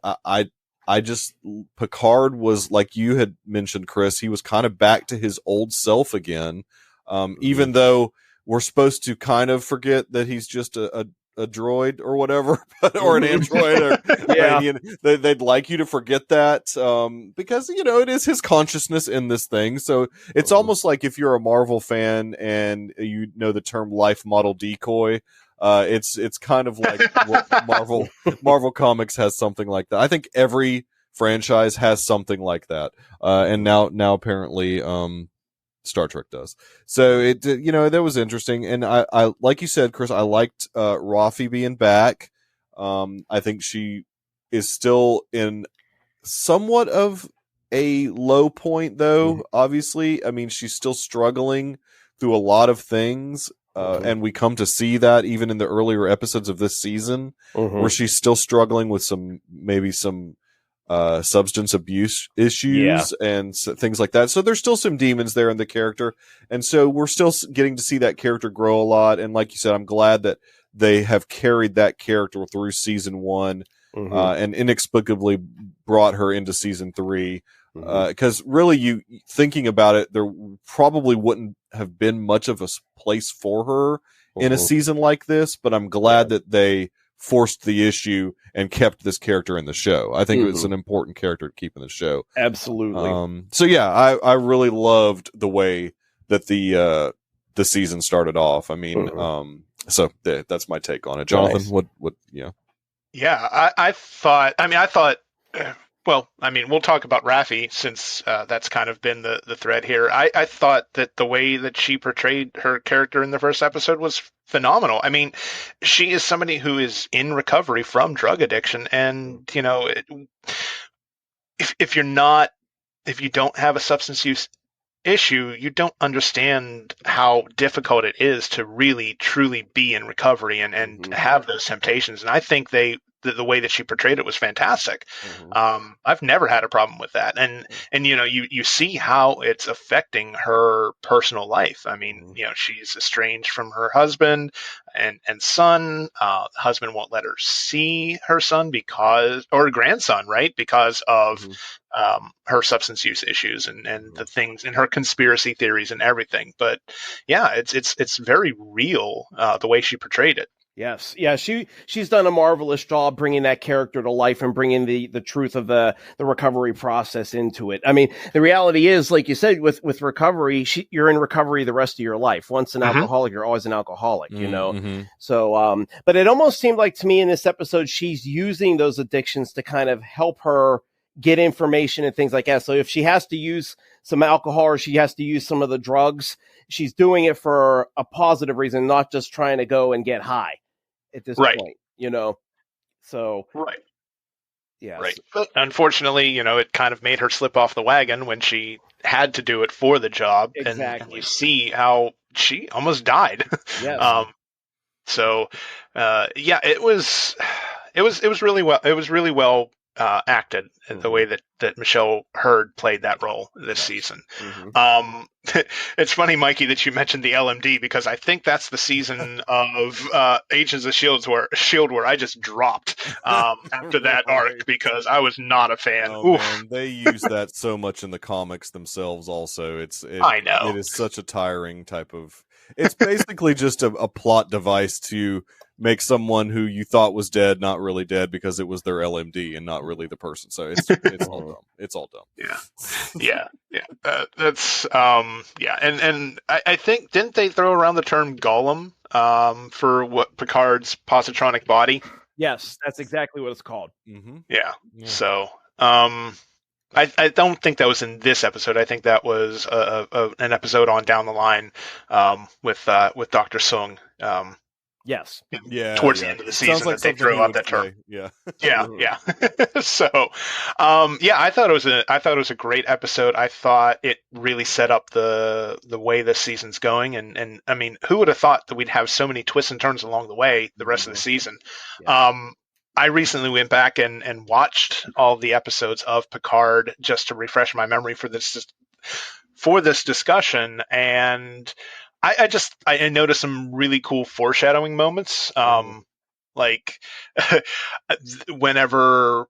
S8: Picard was, like you had mentioned, Chris, he was kind of back to his old self again. Even though we're supposed to kind of forget that he's just a droid or whatever, or an android. They'd like you to forget that, because, you know, it is his consciousness in this thing. So it's almost like if you're a Marvel fan and you know the term life model decoy, it's kind of like what Marvel Comics has something like that. I think every franchise has something like that. And now apparently, Star Trek does. So that was interesting. And I like you said, Chris, I liked, Raffi being back. I think she is still in somewhat of a low point though. Obviously, I mean, she's still struggling through a lot of things. And we come to see that even in the earlier episodes of this season, where she's still struggling with some substance abuse issues and things like that. So there's still some demons there in the character. And so we're still getting to see that character grow a lot. And like you said, I'm glad that they have carried that character through season 1, and inexplicably brought her into season 3. Because really, you thinking about it, there probably wouldn't have been much of a place for her in a season like this, but I'm glad that they forced the issue and kept this character in the show. I think it was an important character to keep in the show.
S7: Absolutely.
S8: So yeah, I really loved the way that the season started off. I mean, so that's my take on it. Jonathan,
S7: Nice.
S8: what, yeah.
S6: Yeah, I thought, well, I mean, we'll talk about Raffi since that's kind of been the thread here. I thought that the way that she portrayed her character in the first episode was phenomenal. I mean, she is somebody who is in recovery from drug addiction. And, you know, if you don't have a substance use issue, you don't understand how difficult it is to really, truly be in recovery and have those temptations. And I think the way that she portrayed it was fantastic. I've never had a problem with that. And you see how it's affecting her personal life. I mean, she's estranged from her husband and son. Husband won't let her see her son or grandson, right? Because of her substance use issues and the things and her conspiracy theories and everything. But yeah, it's very real, the way she portrayed it.
S7: Yes. Yeah. She's done a marvelous job bringing that character to life and bringing the truth of the recovery process into it. I mean, the reality is, like you said, with recovery, you're in recovery the rest of your life. Once an alcoholic, you're always an alcoholic, you know? So, but it almost seemed like to me in this episode, she's using those addictions to kind of help her get information and things like that. So if she has to use some alcohol or she has to use some of the drugs, she's doing it for a positive reason, not just trying to go and get high at this point, So, yeah.
S6: Right. But unfortunately, it kind of made her slip off the wagon when she had to do it for the job.
S7: Exactly.
S6: And you see how she almost died.
S7: Yes.
S6: It was really well. It was really well acted the way that Michelle Hurd played that role this season. It's funny, Mikey, that you mentioned the LMD, because I think that's the season of Agents of Shield where I just dropped after that arc because I was not a fan.
S8: Oh, man, they use that so much in the comics themselves. Also, I know it is such a tiring type of. It's basically just a plot device to make someone who you thought was dead not really dead because it was their LMD and not really the person. So it's all dumb. It's all dumb.
S6: Yeah. That's And I think, didn't they throw around the term golem for what Picard's positronic body?
S7: Yes, that's exactly what it's called.
S6: Yeah. So I don't think that was in this episode. I think that was an episode on down the line with Dr. Sung.
S7: Yes.
S8: Yeah.
S6: Towards the end of the season,
S8: like
S6: that they throw out that term.
S8: Yeah.
S6: Yeah. So, I thought it was a great episode. I thought it really set up the way this season's going, and I mean, who would have thought that we'd have so many twists and turns along the way the rest of the season? Yeah. I recently went back and watched all the episodes of Picard just to refresh my memory for this discussion, and I noticed some really cool foreshadowing moments. Like whenever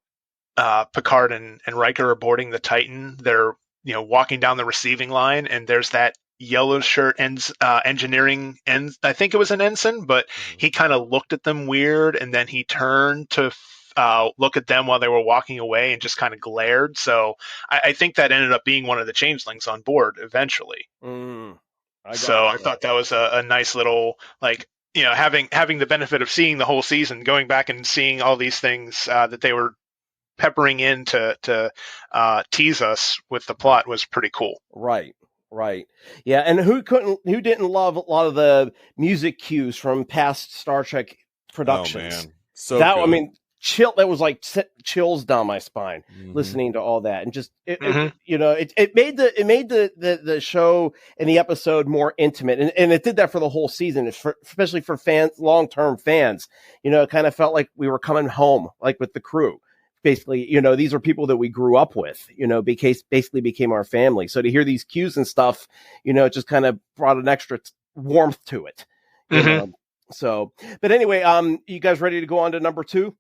S6: Picard and Riker are boarding the Titan, they're walking down the receiving line, and there's that yellow shirt engineering, and I think it was an ensign, but he kind of looked at them weird, and then he turned to look at them while they were walking away and just kind of glared. So I think that ended up being one of the changelings on board eventually. I thought that was a nice little, like, having the benefit of seeing the whole season, going back and seeing all these things that they were peppering in to tease us with the plot was pretty cool.
S7: Right. Yeah. And who didn't love a lot of the music cues from past Star Trek productions?
S8: Oh, man. So
S7: that,
S8: good.
S7: I mean, that was like chills down my spine listening to all that, and just it made the show and the episode more intimate, and it did that for the whole season, especially for fans, long-term fans. It kind of felt like we were coming home, like with the crew. Basically, these are people that we grew up with, basically became our family. So to hear these cues and stuff, it just kind of brought an extra warmth to it. So, but anyway, you guys ready to go on to number 2?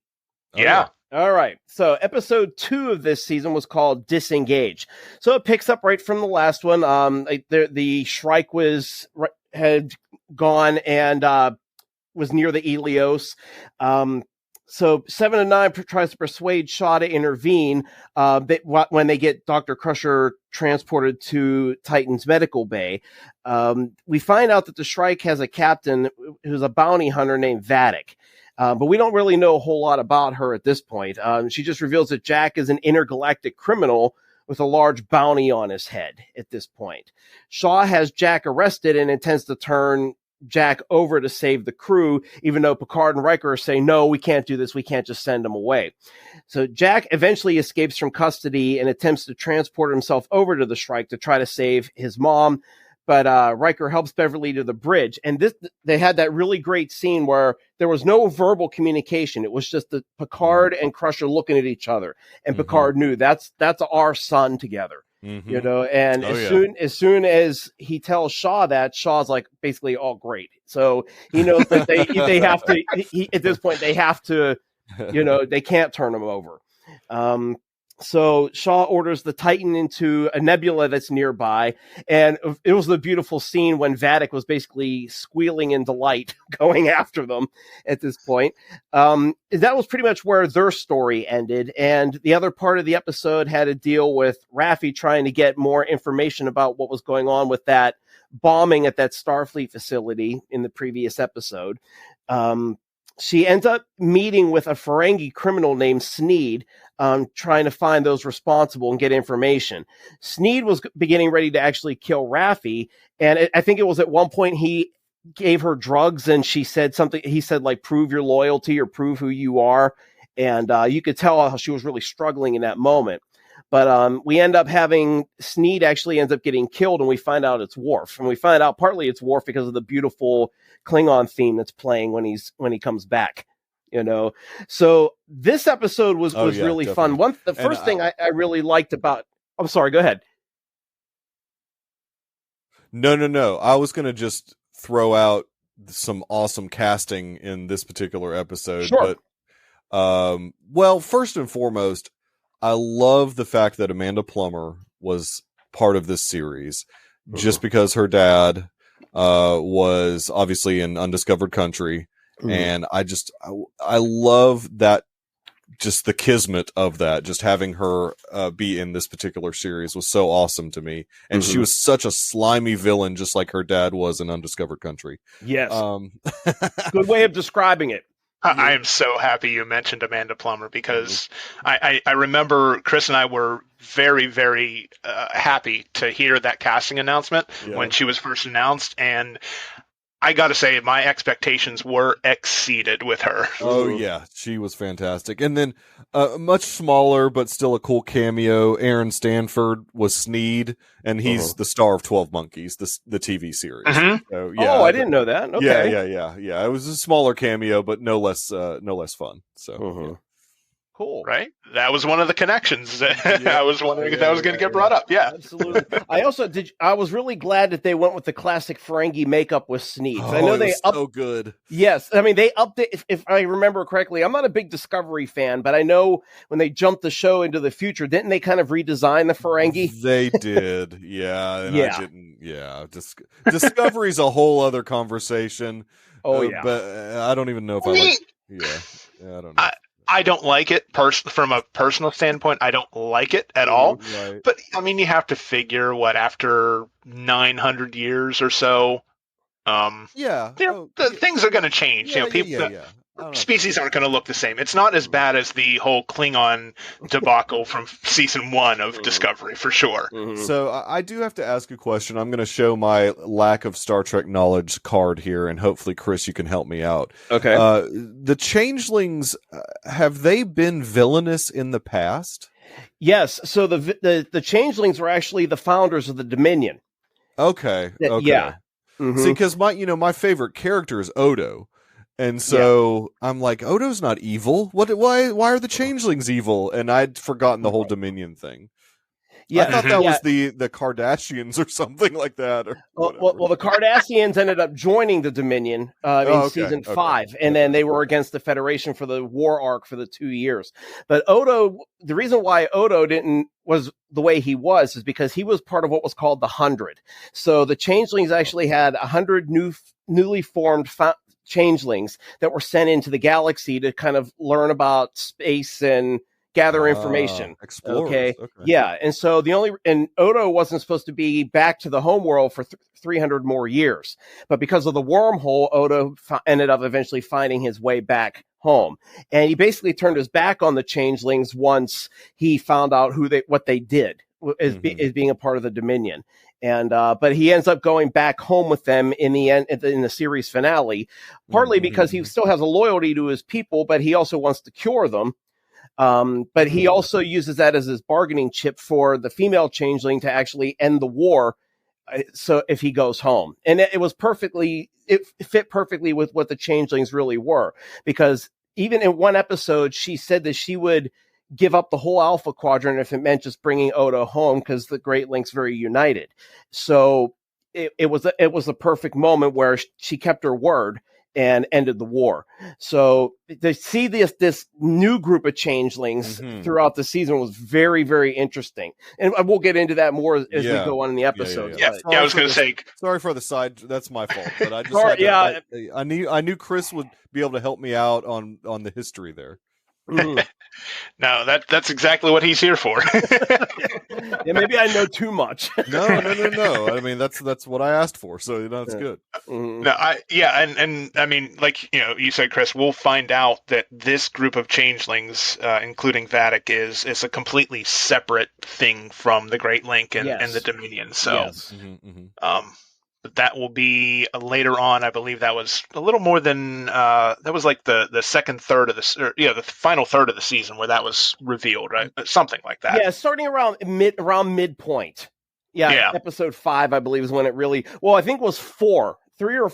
S6: Yeah.
S7: All right. So episode 2 of this season was called Disengage. So it picks up right from the last one. The Shrike had gone and was near the Helios. So 7 and 9 tries to persuade Shaw to intervene when they get Dr. Crusher transported to Titan's medical bay. We find out that the Shrike has a captain who's a bounty hunter named Vatic. But we don't really know a whole lot about her at this point. She just reveals that Jack is an intergalactic criminal with a large bounty on his head at this point. Shaw has Jack arrested and intends to turn Jack over to save the crew, even though Picard and Riker are saying, no, we can't do this. We can't just send him away. So Jack eventually escapes from custody and attempts to transport himself over to the Shrike to try to save his mom. But Riker helps Beverly to the bridge. And they had that really great scene where there was no verbal communication. It was just the Picard and Crusher looking at each other. And Picard knew that's our son together. You know, and as soon as he tells Shaw that, Shaw's like basically, oh, great. So he knows that they have to, at this point, they have to, you know, they can't turn him over. So Shaw orders the Titan into a nebula that's nearby. And it was the beautiful scene when Vadic was basically squealing in delight going after them at this point. That was pretty much where their story ended. And the other part of the episode had to deal with Raffi trying to get more information about what was going on with that bombing at that Starfleet facility in the previous episode. She ends up meeting with a Ferengi criminal named Sneed, trying to find those responsible and get information. Sneed was beginning ready to actually kill Raffi, and I think it was at one point he gave her drugs, and she said something. He said, like, prove your loyalty or prove who you are, and you could tell how she was really struggling in that moment. But we end up having Sneed actually ends up getting killed, and we find out it's Worf. And we find out partly it's Worf because of the beautiful Klingon theme that's playing when he comes back. You know, so this episode was really fun. The first thing I really liked about. I'm sorry. Go ahead.
S8: No. I was going to just throw out some awesome casting in this particular episode.
S7: Sure.
S8: But, well, first and foremost, I love the fact that Amanda Plummer was part of this series, just because her dad was obviously in Undiscovered Country. And I love that, just the kismet of that, just having her be in this particular series was so awesome to me. And she was such a slimy villain, just like her dad was in Undiscovered Country.
S7: Yes. Good way of describing it.
S6: I am so happy you mentioned Amanda Plummer, because I remember Chris and I were very, very happy to hear that casting announcement when she was first announced. And I got to say, my expectations were exceeded with her.
S8: Oh, yeah. She was fantastic. And then much smaller, but still a cool cameo, Aaron Stanford was Sneed, and he's the star of 12 Monkeys, the TV series. So, yeah,
S7: I didn't know that. Okay.
S8: Yeah. It was a smaller cameo, but no less fun. So, yeah.
S7: Cool.
S6: Right? That was one of the connections. I was wondering if that was going to get brought up. Yeah.
S7: Absolutely. I was really glad that they went with the classic Ferengi makeup with Sneed. I know they
S8: so good.
S7: Yes. I mean, they upped it. If I remember correctly, I'm not a big Discovery fan, but I know when they jumped the show into the future, didn't they kind of redesign the Ferengi?
S8: They did. Yeah. And I didn't. Yeah. Discovery's a whole other conversation.
S7: Oh, yeah.
S8: But I don't even know if I like. Yeah. I don't know.
S6: I don't like it from a personal standpoint. I don't like it at all.
S8: Right.
S6: But I mean, you have to figure after 900 years or so, things are going to change. Species aren't going to look the same. It's not as bad as the whole Klingon debacle from season 1 of Discovery, for sure.
S8: So I do have to ask a question. I'm going to show my lack of Star Trek knowledge card here, and hopefully, Chris, you can help me out.
S7: Okay.
S8: The Changelings, have they been villainous in the past?
S7: Yes. So the Changelings were actually the founders of the Dominion.
S8: Okay.
S7: Yeah.
S8: See, because my favorite character is Odo. And so I'm like, Odo's not evil. Why are the Changelings evil? And I'd forgotten the whole Dominion thing. Yeah, I thought that was the Kardashians or something like that.
S7: Well, the Cardassians ended up joining the Dominion in season 5, and then they were against the Federation for the war arc for the 2 years. But Odo, the reason why Odo was the way he was is because he was part of what was called the 100. So the Changelings actually had 100 newly formed changelings that were sent into the galaxy to kind of learn about space and gather information.
S8: Explorers.
S7: Okay. Yeah. And so Odo wasn't supposed to be back to the home world for 300 more years, but because of the wormhole, Odo ended up eventually finding his way back home. And he basically turned his back on the changelings once he found out what they did as being a part of the Dominion. And but he ends up going back home with them in the end in the series finale, partly because he still has a loyalty to his people, but he also wants to cure them. But he also uses that as his bargaining chip for the female changeling to actually end the war. So if he goes home, and it fit perfectly with what the changelings really were, because even in one episode, she said that she would give up the whole Alpha Quadrant if it meant just bringing Odo home, because the Great Link's very united. So it was a perfect moment where she kept her word and ended the war. So to see this new group of changelings throughout the season was very, very interesting. And we'll get into that more as we go on in the episode.
S6: Yeah, I was going to say,
S8: sorry for the side. That's my fault, but I just I knew Chris would be able to help me out on the history there.
S6: No, that's exactly what he's here for.
S7: Yeah, maybe I know too much.
S8: No. I mean, that's what I asked for, so that's good.
S6: No, and I mean, like you said, Chris, we'll find out that this group of changelings, including Vatic, is a completely separate thing from the Great Link and the Dominion. So, but that will be later on. I believe that was a little more than that was like the second third of the final third of the season where that was revealed, right? Something like that.
S7: Yeah, starting around midpoint. Yeah, episode 5, I believe, is when it really. Well, I think it was 4, 3 or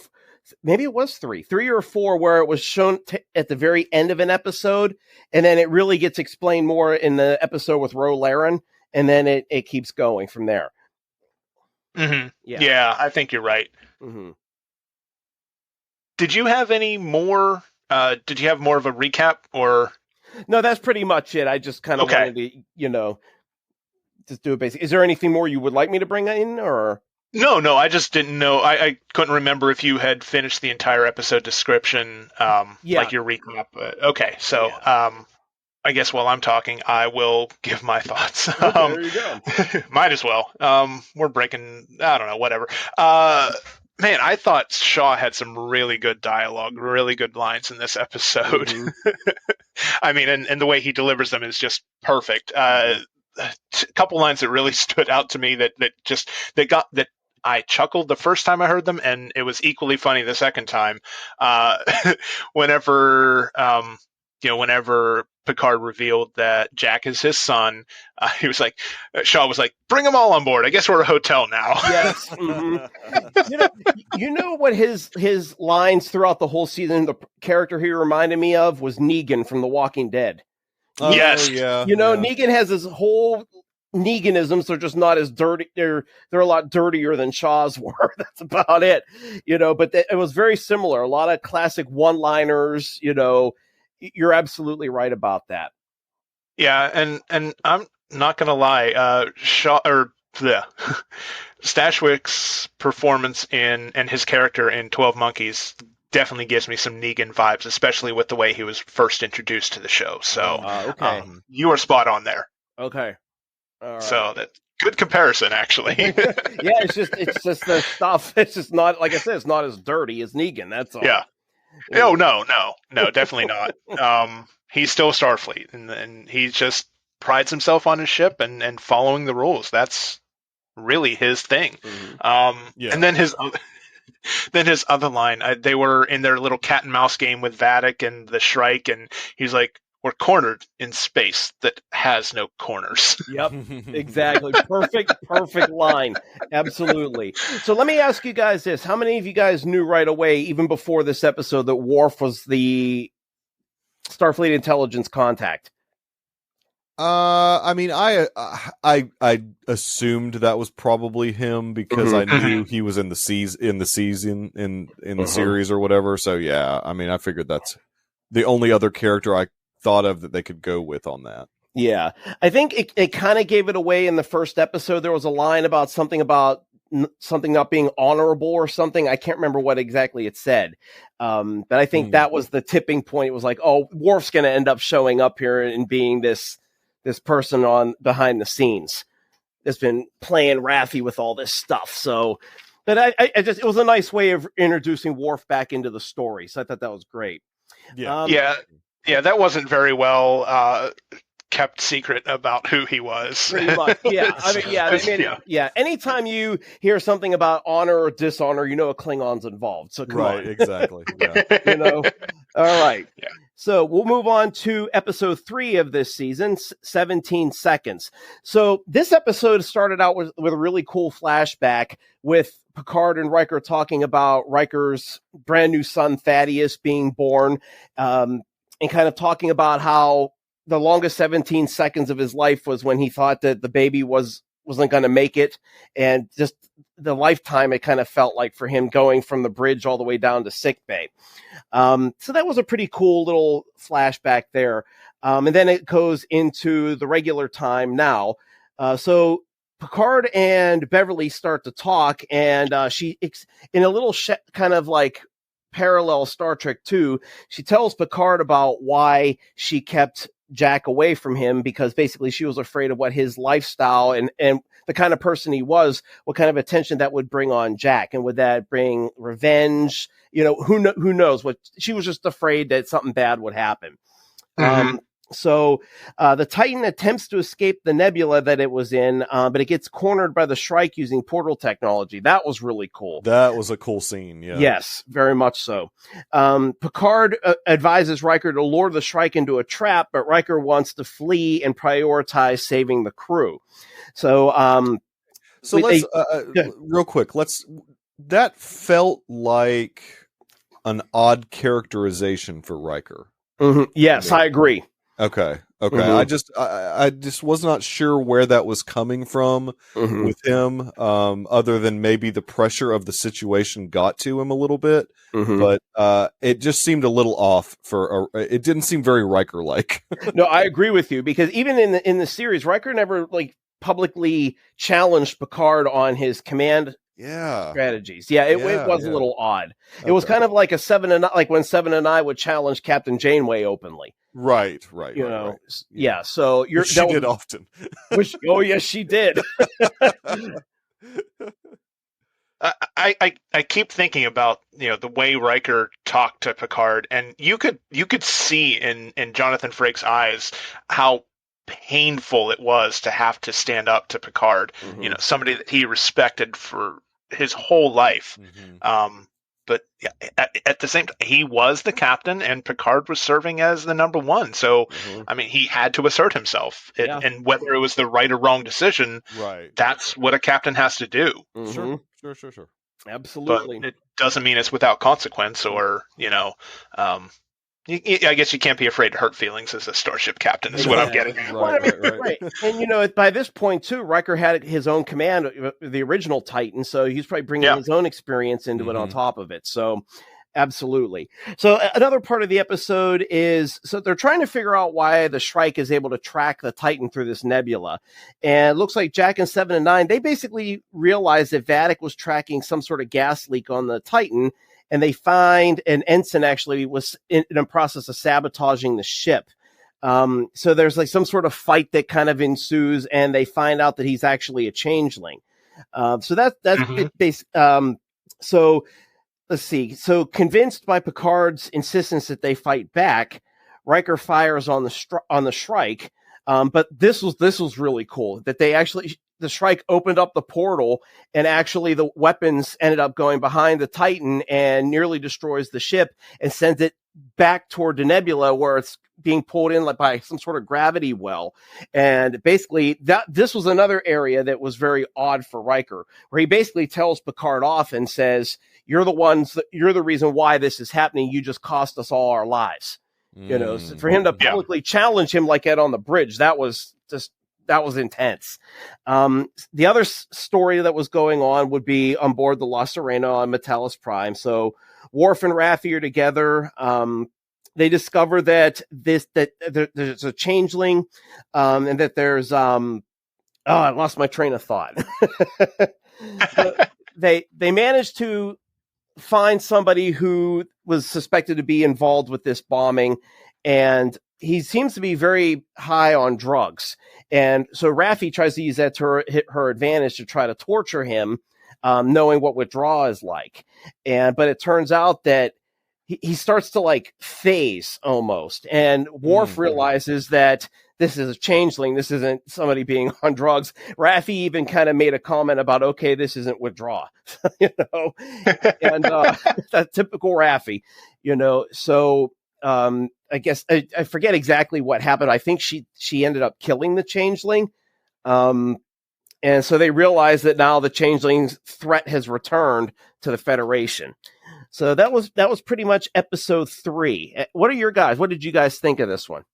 S7: maybe it was 3 or 4, where it was shown at the very end of an episode, and then it really gets explained more in the episode with Ro Laren, and then it keeps going from there.
S6: Mm-hmm. Yeah, I think you're right.
S7: Mm-hmm.
S6: Did you have any more? Did you have more of a recap, or?
S7: No, that's pretty much it. I just kind of wanted to, just do it basic. Is there anything more you would like me to bring in, or?
S6: No, I just didn't know. I couldn't remember if you had finished the entire episode description, like your recap. Okay, so I guess while I'm talking, I will give my thoughts.
S7: Okay, there you go.
S6: Might as well. We're breaking, I don't know, whatever. Man, I thought Shaw had some really good dialogue, really good lines in this episode. I mean, and the way he delivers them is just perfect. A couple lines that really stood out to me that I chuckled the first time I heard them, and it was equally funny the second time. Whenever Picard revealed that Jack is his son, he was like, Shaw was like, "Bring them all on board. I guess we're a hotel now."
S7: Yes. You know what his lines throughout the whole season, the character he reminded me of was Negan from The Walking Dead.
S6: Yes.
S8: Yeah.
S7: Negan has his whole Neganisms. They're just not as dirty. They're a lot dirtier than Shaw's were. That's about it. But it was very similar. A lot of classic one-liners. You're absolutely right about that.
S6: Yeah, and I'm not gonna lie, Stashwick's performance and his character in 12 Monkeys definitely gives me some Negan vibes, especially with the way he was first introduced to the show. So, you are spot on there.
S7: Okay. All right.
S6: So that good comparison, actually.
S7: Yeah, it's just the stuff. It's just not, like I said, it's not as dirty as Negan. That's all.
S6: Yeah. No, definitely not. He's still Starfleet, and he just prides himself on his ship and following the rules. That's really his thing. And then his other line, they were in their little cat and mouse game with Vatic and the Shrike, and he's like, "We're cornered in space that has no corners."
S7: Yep, exactly. Perfect line. Absolutely. So let me ask you guys this. How many of you guys knew right away, even before this episode, that Worf was the Starfleet intelligence contact?
S8: I mean, I assumed that was probably him because I knew he was in the season in the series or whatever. So yeah, I mean, I figured that's the only other character I thought of that they could go with on that.
S7: Yeah, I think it kind of gave it away in the first episode. There was a line about something not being honorable or something. I can't remember what exactly it said. But I think that was the tipping point. It was like, oh, Worf's going to end up showing up here and being this person on behind the scenes that's been playing Raffi with all this stuff. So, but I just, it was a nice way of introducing Worf back into the story. So I thought that was great.
S6: Yeah, that wasn't very well kept secret about who he was.
S7: Pretty much, yeah. Anytime you hear something about honor or dishonor, you know a Klingon's involved. So come on.
S8: Exactly. Yeah.
S7: All right.
S6: Yeah.
S7: So we'll move on to episode 3 of this season, 17 Seconds. So this episode started out with a really cool flashback with Picard and Riker talking about Riker's brand new son, Thaddeus, being born, and kind of talking about how the longest 17 seconds of his life was when he thought that the baby wasn't going to make it, and just the lifetime it kind of felt like for him going from the bridge all the way down to sickbay. So that was a pretty cool little flashback there. And then it goes into the regular time now. So Picard and Beverly start to talk, and she, in a little kind of like parallel Star Trek 2, she tells Picard about why she kept Jack away from him, because basically she was afraid of what his lifestyle and the kind of person he was, what kind of attention that would bring on Jack, and would that bring revenge? Who knows what? She was just afraid that something bad would happen. So the Titan attempts to escape the nebula that it was in, but it gets cornered by the Shrike using portal technology. That was really cool.
S8: That was a cool scene. Yeah.
S7: Yes, very much so. Picard advises Riker to lure the Shrike into a trap, but Riker wants to flee and prioritize saving the crew. So
S8: let's real quick. That felt like an odd characterization for Riker.
S7: Mm-hmm. Yes, I agree.
S8: Okay. Mm-hmm. I just was not sure where that was coming from with him, other than maybe the pressure of the situation got to him a little bit, but it just seemed a little off it didn't seem very Riker-like.
S7: No, I agree with you, because even in the series, Riker never publicly challenged Picard on his command strategies. Yeah, it was a little odd. It was kind of like when Seven and I would challenge Captain Janeway openly.
S8: Right.
S7: Yeah. So
S8: she did often.
S7: Oh yes, she did.
S6: I keep thinking about the way Riker talked to Picard, and you could see in Jonathan Frakes' eyes how painful it was to have to stand up to Picard. Somebody that he respected for his whole life. But at the same time, he was the captain, and Picard was serving as the number one. So, I mean, he had to assert himself. And whether it was the right or wrong decision, that's what a captain has to do.
S8: Sure.
S7: Absolutely.
S6: But it doesn't mean it's without consequence, or, I guess you can't be afraid to hurt feelings as a starship captain, is what I'm getting.
S7: Right. And, by this point, too, Riker had his own command, the original Titan, so he's probably bringing his own experience into it on top of it. So, absolutely. So, another part of the episode is, so they're trying to figure out why the Shrike is able to track the Titan through this nebula. And it looks like Jack and 7 and 9, they basically realized that Vadic was tracking some sort of gas leak on the Titan, and they find an ensign actually was in a process of sabotaging the ship. So there's some sort of fight that kind of ensues, and they find out that he's actually a changeling. So that's it. So let's see. So convinced by Picard's insistence that they fight back, Riker fires on the Shrike. But this was really cool that the Shrike opened up the portal, and actually the weapons ended up going behind the Titan and nearly destroys the ship and sends it back toward the nebula, where it's being pulled in by some sort of gravity well. And basically this was another area that was very odd for Riker, where he basically tells Picard off and says, you're the reason why this is happening. You just cost us all our lives. So for him to publicly challenge him like that on the bridge, that was intense. The other story that was going on would be on board the La Sirena on Metalis Prime. So Worf and Raffi are together. They discover that there's a changeling, and that there's I lost my train of thought. They managed to find somebody who was suspected to be involved with this bombing, and he seems to be very high on drugs. And so Raffi tries to use that to her advantage to try to torture him, knowing what withdrawal is like. But it turns out that he starts to like phase almost. And Worf realizes that this is a changeling. This isn't somebody being on drugs. Raffi even kind of made a comment about, okay, this isn't withdraw, and that's typical Raffi, So I guess I forget exactly what happened. I think she ended up killing the changeling. And so they realize that now the changeling's threat has returned to the Federation. So that was pretty much episode 3. What did you guys think of this one?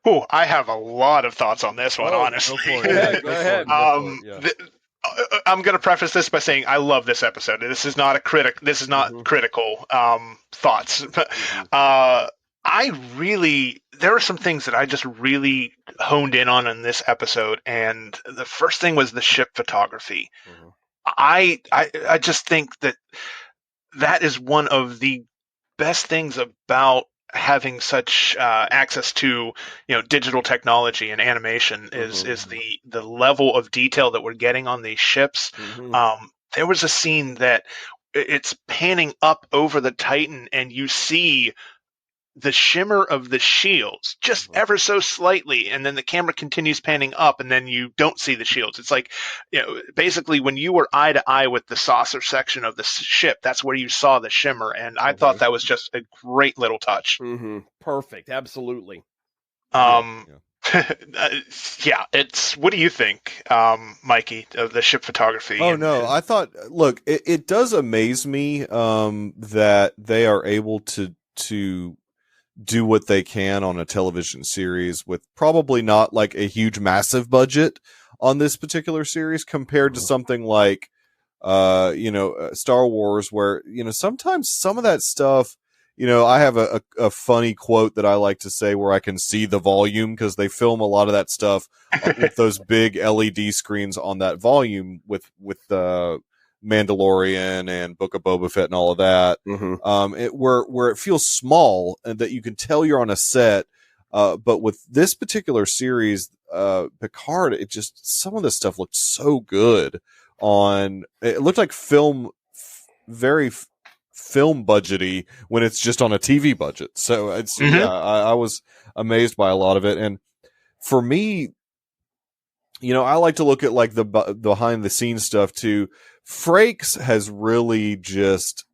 S6: Oh, I have a lot of thoughts on this one, honestly.
S8: Go for it.
S7: Go ahead.
S6: I'm going to preface this by saying I love this episode. This is not critical thoughts. There are some things that I just really honed in on this episode, and the first thing was the ship photography. I just think that is one of the best things about having such access to digital technology and animation is the level of detail that we're getting on these ships. There was a scene that it's panning up over the Titan, and you see the shimmer of the shields just ever so slightly, and then the camera continues panning up, and then you don't see the shields. It's like, basically when you were eye to eye with the saucer section of the ship, that's where you saw the shimmer, and I thought that was just a great little touch.
S7: Perfect. Absolutely.
S6: It's, what do you think, Mikey, of the ship photography?
S8: I thought, look, it does amaze me that they are able to do what they can on a television series with probably not like a huge massive budget on this particular series compared to something like Star Wars, where sometimes some of that stuff, I have a funny quote that I like to say where I can see the volume, because they film a lot of that stuff with those big LED screens on that volume with Mandalorian and Book of Boba Fett and all of that, where it feels small and that you can tell you're on a set. But with this particular series, Picard, some of this stuff looked so good it looked like very film budgety when it's just on a TV budget. So I was amazed by a lot of it. And for me, I like to look at like the behind the scenes stuff too. Frakes has really just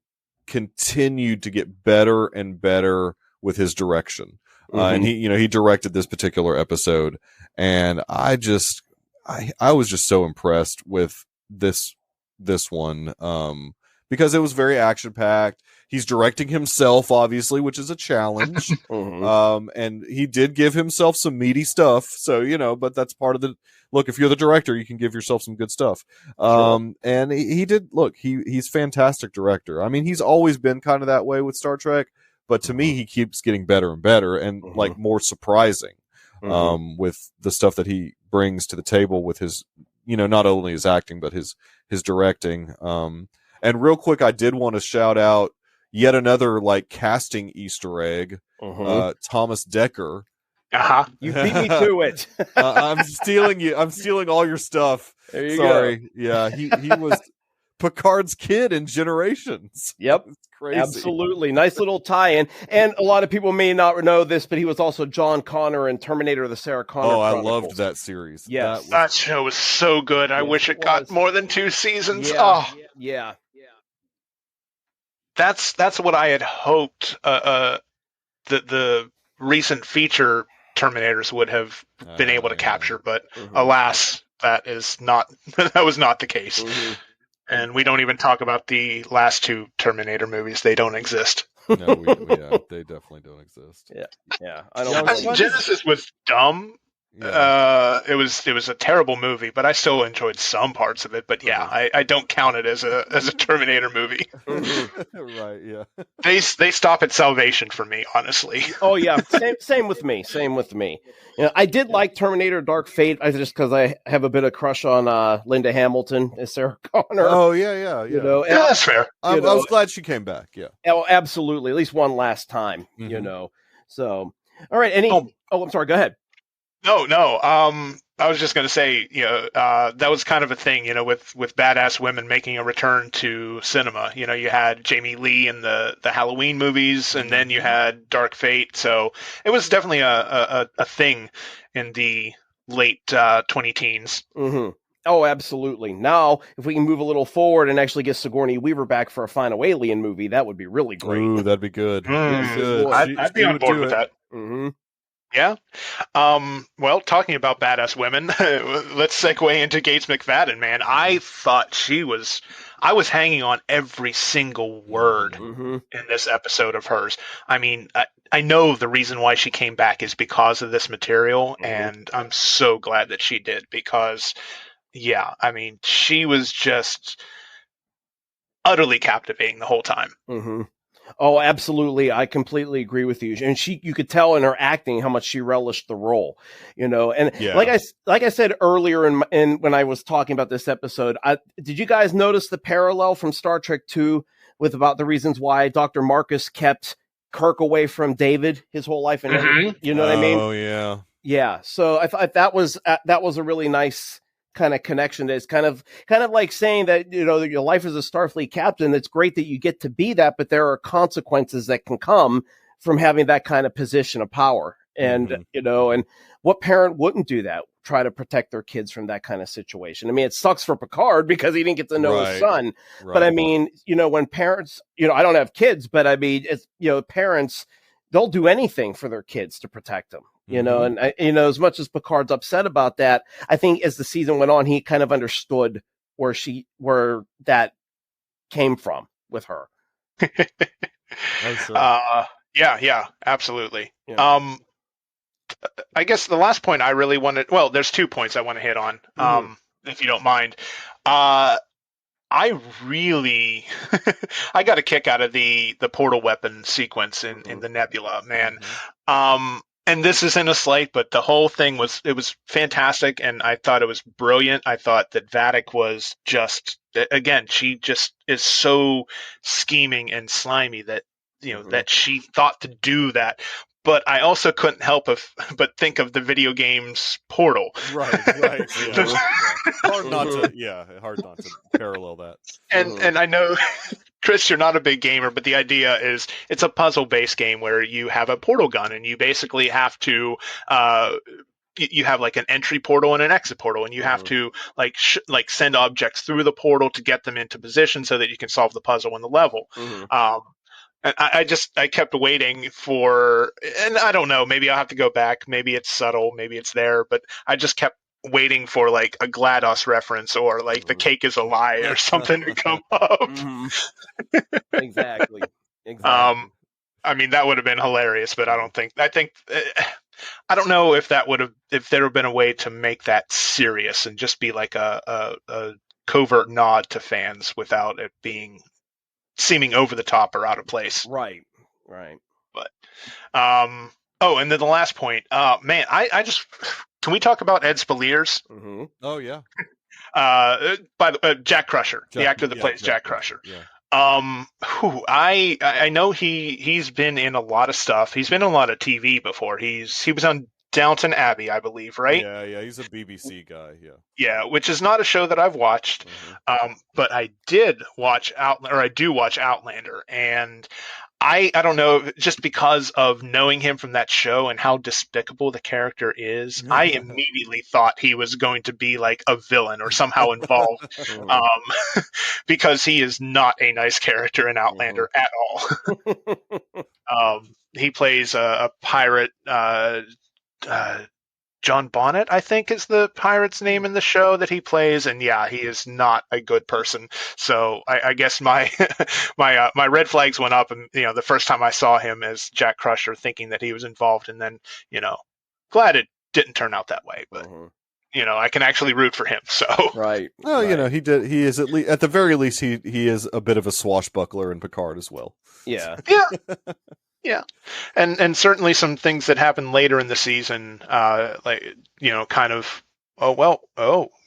S8: continued to get better and better with his direction. And he directed this particular episode, and I was just so impressed with this one, because it was very action packed. He's directing himself, obviously, which is a challenge. And he did give himself some meaty stuff. So, but that's part of the look. If you're the director, you can give yourself some good stuff. And he did. Look, he's fantastic director. I mean, he's always been kind of that way with Star Trek, but to me, he keeps getting better and better, and like more surprising with the stuff that he brings to the table with his, not only his acting but his directing. And real quick, I did want to shout out yet another like casting Easter egg, Thomas Dekker.
S7: You beat me to it.
S8: I'm stealing all your stuff.
S7: There you
S8: Sorry.
S7: go.
S8: Yeah, he was Picard's kid in Generations.
S7: Yep.
S8: It's crazy.
S7: Absolutely. Nice little tie-in. And a lot of people may not know this, but he was also John Connor in Terminator: The Sarah Connor Chronicles.
S8: I loved that series.
S7: Yes.
S6: That show was so good. I wish it got more than 2 seasons.
S7: Yeah.
S6: That's what I had hoped the recent feature Terminators would have been able to capture, but alas, that was not the case. And we don't even talk about the last 2 Terminator movies. They don't exist.
S8: No, they definitely don't exist.
S7: Yeah. I don't
S6: Genesis was dumb. It was a terrible movie, but I still enjoyed some parts of it. But I don't count it as a Terminator movie.
S8: Right? Yeah.
S6: They stop at Salvation for me, honestly.
S7: Oh yeah, same with me. I did like Terminator: Dark Fate, just because I have a bit of crush on Linda Hamilton as Sarah Connor.
S8: Oh yeah.
S6: That's fair.
S8: I was glad she came back. Yeah.
S7: Oh, absolutely. At least one last time. So, all right. I'm sorry. Go ahead.
S6: No. I was just going to say, that was kind of a thing, with badass women making a return to cinema. You had Jamie Lee in the Halloween movies, and then you had Dark Fate. So it was definitely a thing in the late 20-teens.
S7: Mm-hmm. Oh, absolutely. Now, if we can move a little forward and actually get Sigourney Weaver back for a final Alien movie, that would be really great.
S8: Ooh, that'd be good.
S6: I'd be on board with that.
S7: Mm-hmm.
S6: Yeah. Well, talking about badass women, let's segue into Gates McFadden, man. I thought I was hanging on every single word in this episode of hers. I mean, I know the reason why she came back is because of this material, and I'm so glad that she did, because, yeah, I mean, she was just utterly captivating the whole time.
S7: Mm-hmm. Oh, absolutely. I completely agree with you. And you could tell in her acting how much she relished the role, and like I said earlier in when I was talking about this episode, did you guys notice the parallel from Star Trek II with about the reasons why Dr. Marcus kept Kirk away from David his whole life? And you know what I mean?
S8: Oh, yeah.
S7: Yeah. So I thought that was a really nice kind of connection. It's kind of like saying that, your life as a Starfleet captain, it's great that you get to be that, but there are consequences that can come from having that kind of position of power. And, and what parent wouldn't do that? Try to protect their kids from that kind of situation. I mean, it sucks for Picard because he didn't get to know his son. Right. But I mean, when parents, I don't have kids, but I mean, it's, parents, they'll do anything for their kids to protect them. And as much as Picard's upset about that, I think as the season went on, he kind of understood where that came from with her.
S6: Yeah, absolutely.
S7: Yeah.
S6: I guess the last point I really wanted, well, there's 2 points I want to hit on, if you don't mind. I really, I got a kick out of the portal weapon sequence in the Nebula, man. And this isn't a slight, but the whole thing was fantastic, and I thought it was brilliant. I thought that Vadic was just, again, she just is so scheming and slimy that, that she thought to do that. But I also couldn't help but think of the video game's Portal.
S8: Right. Yeah. Hard not to parallel that.
S6: And I know, Chris, you're not a big gamer, but the idea is it's a puzzle-based game where you have a portal gun, and you basically have to you have like an entry portal and an exit portal, and you have to like send objects through the portal to get them into position so that you can solve the puzzle in the level. And I kept waiting for, and I don't know, maybe I'll have to go back. Maybe it's subtle, maybe it's there, but I just kept waiting for like a GLaDOS reference or like the cake is a lie or something to come up.
S7: Exactly.
S6: I mean, that would have been hilarious, but I don't know if there would have been a way to make that serious and just be like a covert nod to fans without it seeming over the top or out of place.
S7: Right.
S6: But, and then the last point, man, I just, can we talk about Ed Spaliers?
S8: Oh yeah.
S6: Jack Crusher, the actor that plays Jack Crusher.
S8: Yeah.
S6: I know he's been in a lot of stuff. He's been in a lot of TV before. He was on Downton Abbey, I believe, right?
S8: Yeah, he's a BBC guy,
S6: Yeah, which is not a show that I've watched, but I do watch Outlander, and I don't know, just because of knowing him from that show and how despicable the character is, I immediately thought he was going to be like a villain or somehow involved, because he is not a nice character in Outlander at all. He plays a pirate, John Bonnet, I think, is the pirate's name in the show that he plays, and yeah, he is not a good person. So I guess my my red flags went up, and the first time I saw him as Jack Crusher, thinking that he was involved, and then glad it didn't turn out that way, but I can actually root for him. So
S7: right.
S8: Well, he did. He is at the very least he is a bit of a swashbuckler in Picard as well.
S7: Yeah.
S6: Yeah, and certainly some things that happen later in the season,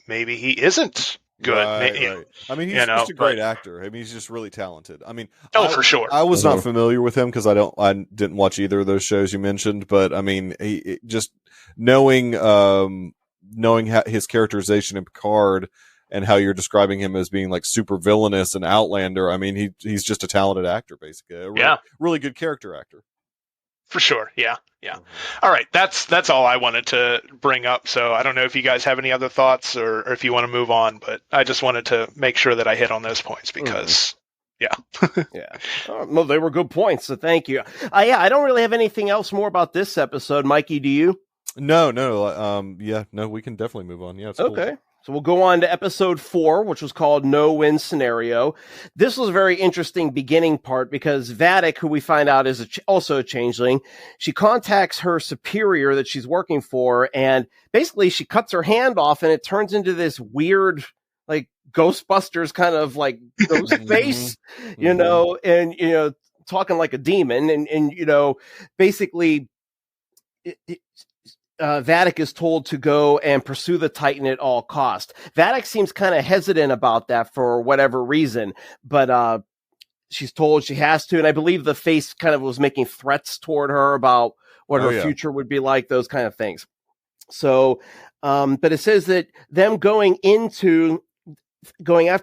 S6: maybe he isn't good.
S8: Right. I mean, he's just a great actor. I mean, he's just really talented. I mean,
S6: for sure.
S8: I was not familiar with him because I didn't watch either of those shows you mentioned. But I mean, just knowing knowing his characterization in Picard and how you're describing him as being like super villainous and outlander. I mean, he's just a talented actor, basically. Really good character actor.
S6: For sure. Yeah. All right. That's all I wanted to bring up. So I don't know if you guys have any other thoughts or if you want to move on, but I just wanted to make sure that I hit on those points because yeah.
S7: Well, they were good points. So thank you. I don't really have anything else more about this episode. Mikey, do you?
S8: No. We can definitely move on. Yeah. It's
S7: okay.
S8: Cool.
S7: So we'll go on to episode 4, which was called No-Win Scenario. This was a very interesting beginning part because Vadic, who we find out is also a changeling, she contacts her superior that she's working for, and basically she cuts her hand off, and it turns into this weird, like, Ghostbusters kind of, like, ghost face, you know, and, you know, talking like a demon, and you know, basically... Vadic is told to go and pursue the Titan at all cost. Vadic seems kind of hesitant about that for whatever reason, but she's told she has to, and I believe the face kind of was making threats toward her about what her future would be like, those kind of things. So, but it says that them going after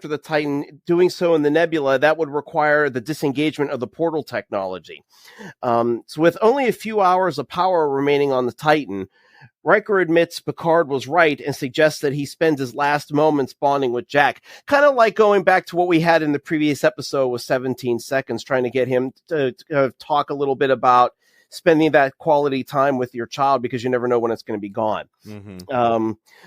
S7: the Titan, doing so in the nebula, that would require the disengagement of the portal technology. So with only a few hours of power remaining on the Titan, Riker admits Picard was right and suggests that he spends his last moments bonding with Jack. Kind of like going back to what we had in the previous episode with 17 Seconds, trying to get him to talk a little bit about spending that quality time with your child because you never know when it's going to be gone.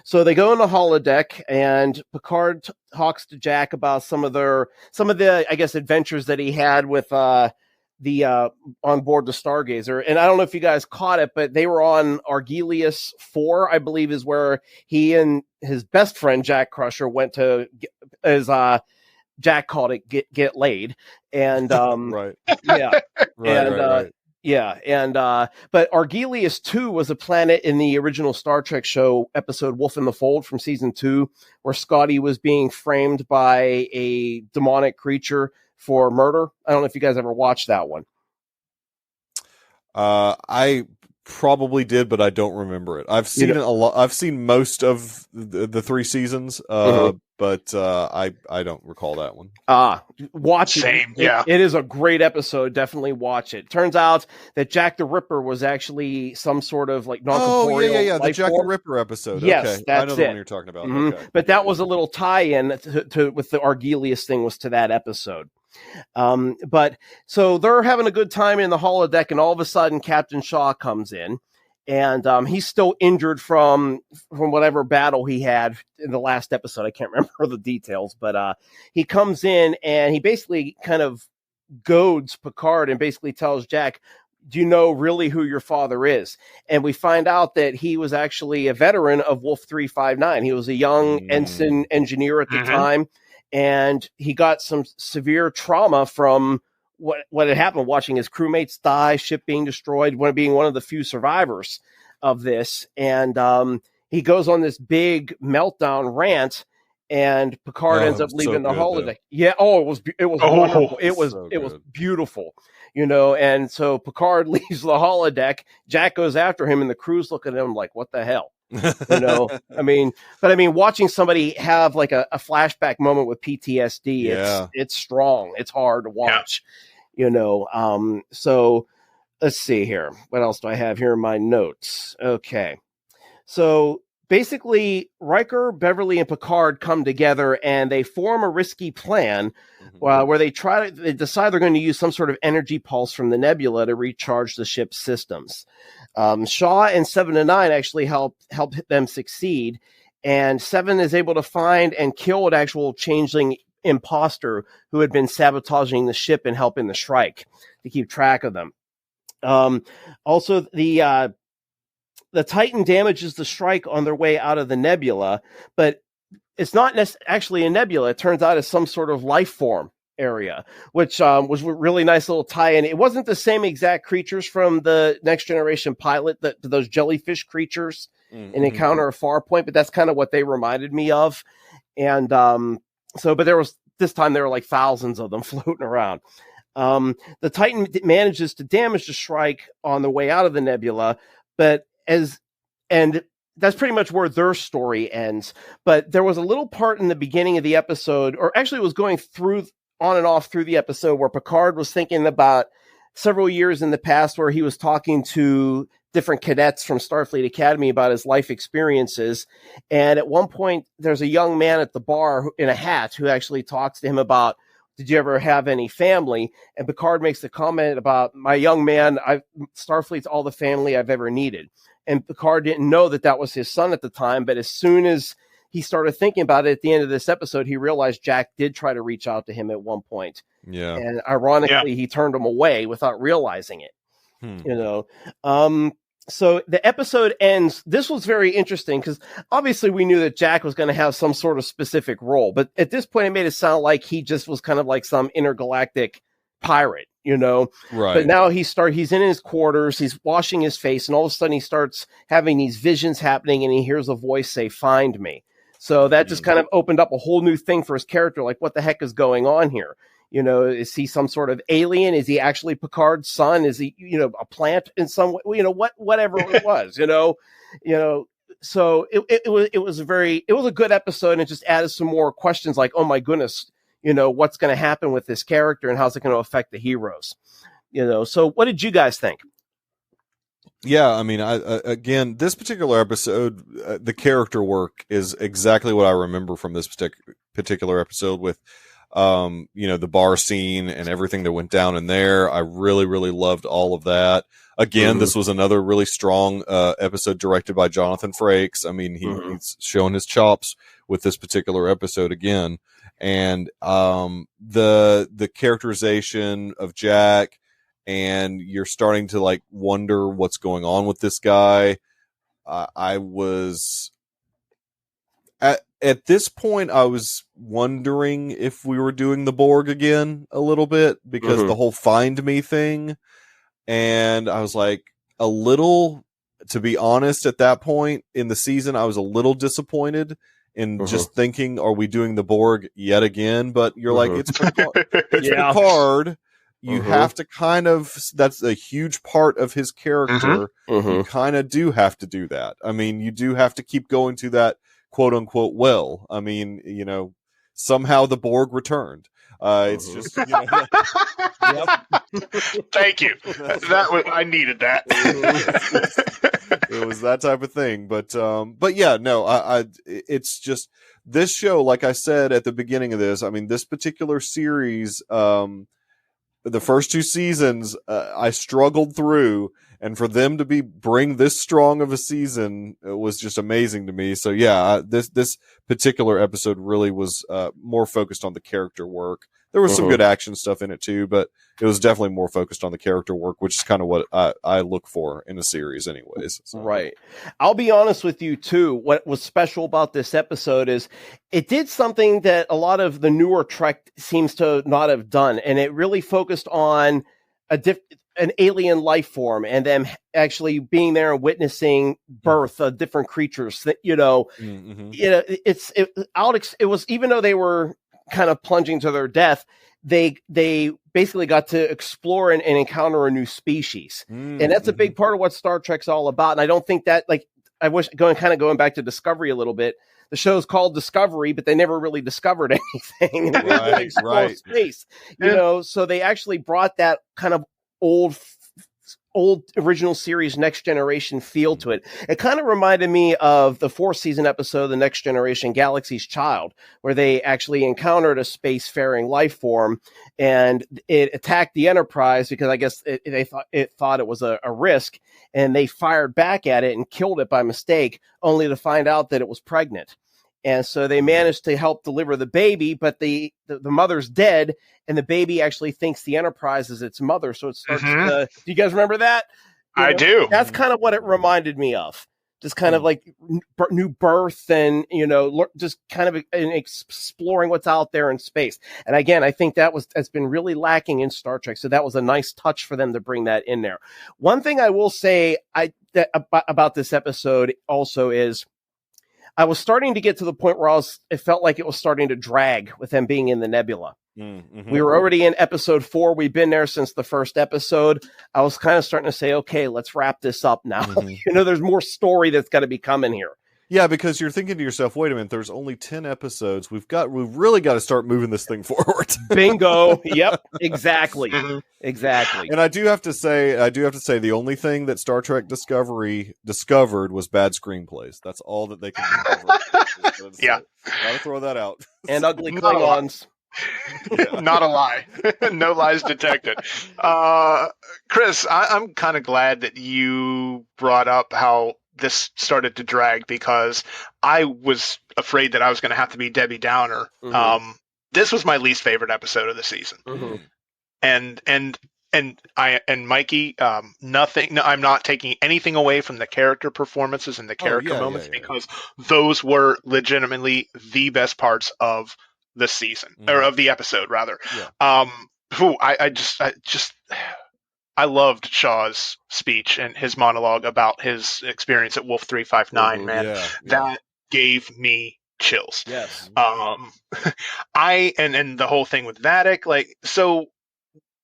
S7: So they go in the holodeck, and Picard talks to Jack about some of the I guess adventures that he had with on board the Stargazer. And I don't know if you guys caught it, but they were on Argelius 4, I believe, is where he and his best friend Jack Crusher went to, as Jack called it, get laid. And
S8: right.
S7: Right. Yeah, and but Argelius 2 was a planet in the original Star Trek show episode Wolf in the Fold from season 2, where Scotty was being framed by a demonic creature for murder. I don't know if you guys ever watched that one.
S8: I probably did, but I don't remember it. I've seen it a lot. I've seen most of the 3 seasons, but I don't recall that one.
S7: Watch it.
S6: Same, yeah.
S7: It is a great episode. Definitely watch it. Turns out that Jack the Ripper was actually some sort of like non-corporeal
S8: the Jack the Ripper episode.
S7: Yes,
S8: okay.
S7: that's
S8: I know the one you're talking about. Okay.
S7: But that was a little tie-in to with the Argelius thing was to that episode. But so they're having a good time in the holodeck, and all of a sudden Captain Shaw comes in, and he's still injured from whatever battle he had in the last episode. I can't remember the details, but he comes in and he basically kind of goads Picard and basically tells Jack, do you know really who your father is? And we find out that he was actually a veteran of Wolf 359. He was a young ensign engineer at the time, and he got some severe trauma from what had happened, watching his crewmates die, ship being destroyed, being one of the few survivors of this. And he goes on this big meltdown rant, and Picard ends up leaving the holodeck. Yeah. Oh, it was wonderful. It was beautiful, you know. And so Picard leaves the holodeck. Jack goes after him, and the crew's looking at him like, what the hell? You know, I mean, watching somebody have like a flashback moment with PTSD, it's strong. It's hard to watch, you know. So let's see here. What else do I have here in my notes? Okay. So basically, Riker, Beverly, and Picard come together and they form a risky plan where they decide they're going to use some sort of energy pulse from the nebula to recharge the ship's systems. Shaw and 7 and 9 actually help them succeed, and 7 is able to find and kill an actual changeling impostor who had been sabotaging the ship and helping the Shrike to keep track of them. Also, the Titan damages the Shrike on their way out of the nebula, but it's not actually a nebula. It turns out it's some sort of life form area, which was a really nice little tie-in. It wasn't the same exact creatures from the Next Generation pilot, those jellyfish creatures in Encounter of Farpoint, but that's kind of what they reminded me of. And but this time there were like thousands of them floating around. The Titan manages to damage the Shrike on the way out of the nebula, but that's pretty much where their story ends. But there was a little part in the beginning of the episode, or actually it was going through on and off through the episode, where Picard was thinking about several years in the past, where he was talking to different cadets from Starfleet Academy about his life experiences. And at one point, there's a young man at the bar in a hat who actually talks to him about, did you ever have any family? And Picard makes the comment about, my young man, Starfleet's all the family I've ever needed. And Picard didn't know that that was his son at the time, but as soon as he started thinking about it at the end of this episode, he realized Jack did try to reach out to him at one point.
S8: Yeah.
S7: And ironically, he turned him away without realizing it. So the episode ends. This was very interesting because obviously we knew that Jack was going to have some sort of specific role, but at this point it made it sound like he just was kind of like some intergalactic pirate,
S8: Right.
S7: But now he's in his quarters, he's washing his face, and all of a sudden he starts having these visions happening, and he hears a voice say, "Find me." So that just kind of opened up a whole new thing for his character. Like, what the heck is going on here? Is he some sort of alien? Is he actually Picard's son? Is he, a plant in some way? Whatever it was, So it was a good episode, and it just added some more questions like, oh my goodness, what's going to happen with this character and how's it going to affect the heroes? So what did you guys think?
S8: Yeah, I mean, again, this particular episode, the character work is exactly what I remember from this particular episode with, the bar scene and everything that went down in there. I really, really loved all of that. Again, this was another really strong episode directed by Jonathan Frakes. I mean, he's showing his chops with this particular episode again. And the characterization of Jack, and you're starting to like wonder what's going on with this guy. I was at this point, I was wondering if we were doing the Borg again a little bit, because the whole find me thing. And I was like to be honest, at that point in the season, I was a little disappointed in just thinking, are we doing the Borg yet again? But you're like, it's Picard. You have to that's a huge part of his character. You kind of do have to do that. I mean, you do have to keep going to that quote unquote well. I mean, somehow the Borg returned. It's just,
S6: Thank you. I needed that.
S8: It was that type of thing. But yeah, no, it's just this show, like I said at the beginning of this, I mean, this particular series, the first two seasons, I struggled through, and for them to bring this strong of a season was just amazing to me. So yeah, this particular episode really was more focused on the character work. There was some good action stuff in it too, but it was definitely more focused on the character work, which is kind of what I look for in a series anyways. So.
S7: Right. I'll be honest with you too. What was special about this episode is it did something that a lot of the newer Trek seems to not have done. And it really focused on an alien life form and them actually being there and witnessing birth of different creatures that, it was, even though they were kind of plunging to their death, they basically got to explore and encounter a new species. And that's a big part of what Star Trek's all about. And I don't think that, I wish going back to Discovery a little bit, the show's called Discovery, but they never really discovered anything.
S8: Right.
S7: Space, so they actually brought that kind of old original series Next Generation feel to it. It kind of reminded me of the 4th season episode, The Next Generation Galaxy's Child, where they actually encountered a spacefaring life form and it attacked the Enterprise because I guess it thought it was a risk, and they fired back at it and killed it by mistake, only to find out that it was pregnant. And so they managed to help deliver the baby, but the mother's dead, and the baby actually thinks the Enterprise is its mother. So it starts do you guys remember that?
S6: I do.
S7: That's kind of what it reminded me of. Just kind of like new birth and, just kind of exploring what's out there in space. And again, I think that's been really lacking in Star Trek. So that was a nice touch for them to bring that in there. One thing I will say about this episode also is, I was starting to get to the point where it felt like it was starting to drag with them being in the nebula.
S8: Mm-hmm.
S7: We were already in episode 4. We've been there since the first episode. I was kind of starting to say, okay, let's wrap this up now.
S8: Mm-hmm.
S7: There's more story that's got to be coming here.
S8: Yeah, because you're thinking to yourself, wait a minute, there's only 10 episodes. We've really got to start moving this thing forward.
S7: Bingo. Yep. Exactly. Exactly.
S8: And I do have to say the only thing that Star Trek Discovery discovered was bad screenplays. That's all that they can do.
S6: Yeah.
S8: Gotta throw that out.
S7: And ugly Klingons.
S6: Not a lie. No lies detected. Chris, I'm kind of glad that you brought up how this started to drag, because I was afraid that I was going to have to be Debbie Downer.
S7: Mm-hmm.
S6: This was my least favorite episode of the season.
S7: Mm-hmm.
S6: And Mikey, nothing. No, I'm not taking anything away from the character performances and the character moments, because those were legitimately the best parts of the season, or of the episode rather.
S8: Yeah.
S6: I loved Shaw's speech and his monologue about his experience at Wolf 359. Man, that gave me chills.
S7: Yes.
S6: And the whole thing with Vatic, like, so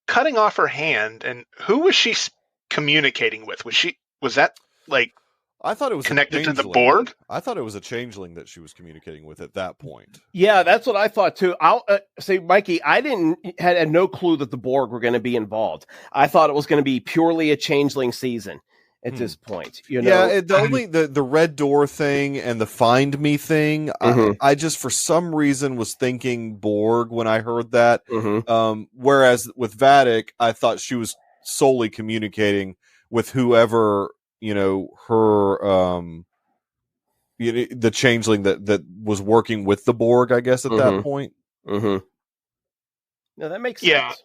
S6: cutting off her hand, and who was she communicating with? Was that like?
S8: I thought it was
S6: connected to the Borg.
S8: I thought it was a changeling that she was communicating with at that point.
S7: Yeah, that's what I thought too. I'll say, Mikey, I had no clue that the Borg were going to be involved. I thought it was going to be purely a changeling season at this point.
S8: Yeah, the Red Door thing and the Find Me thing. I just for some reason was thinking Borg when I heard that. Whereas with Vatic, I thought she was solely communicating with whoever. Her, the changeling that was working with the Borg, I guess, at that point.
S7: No, that makes sense.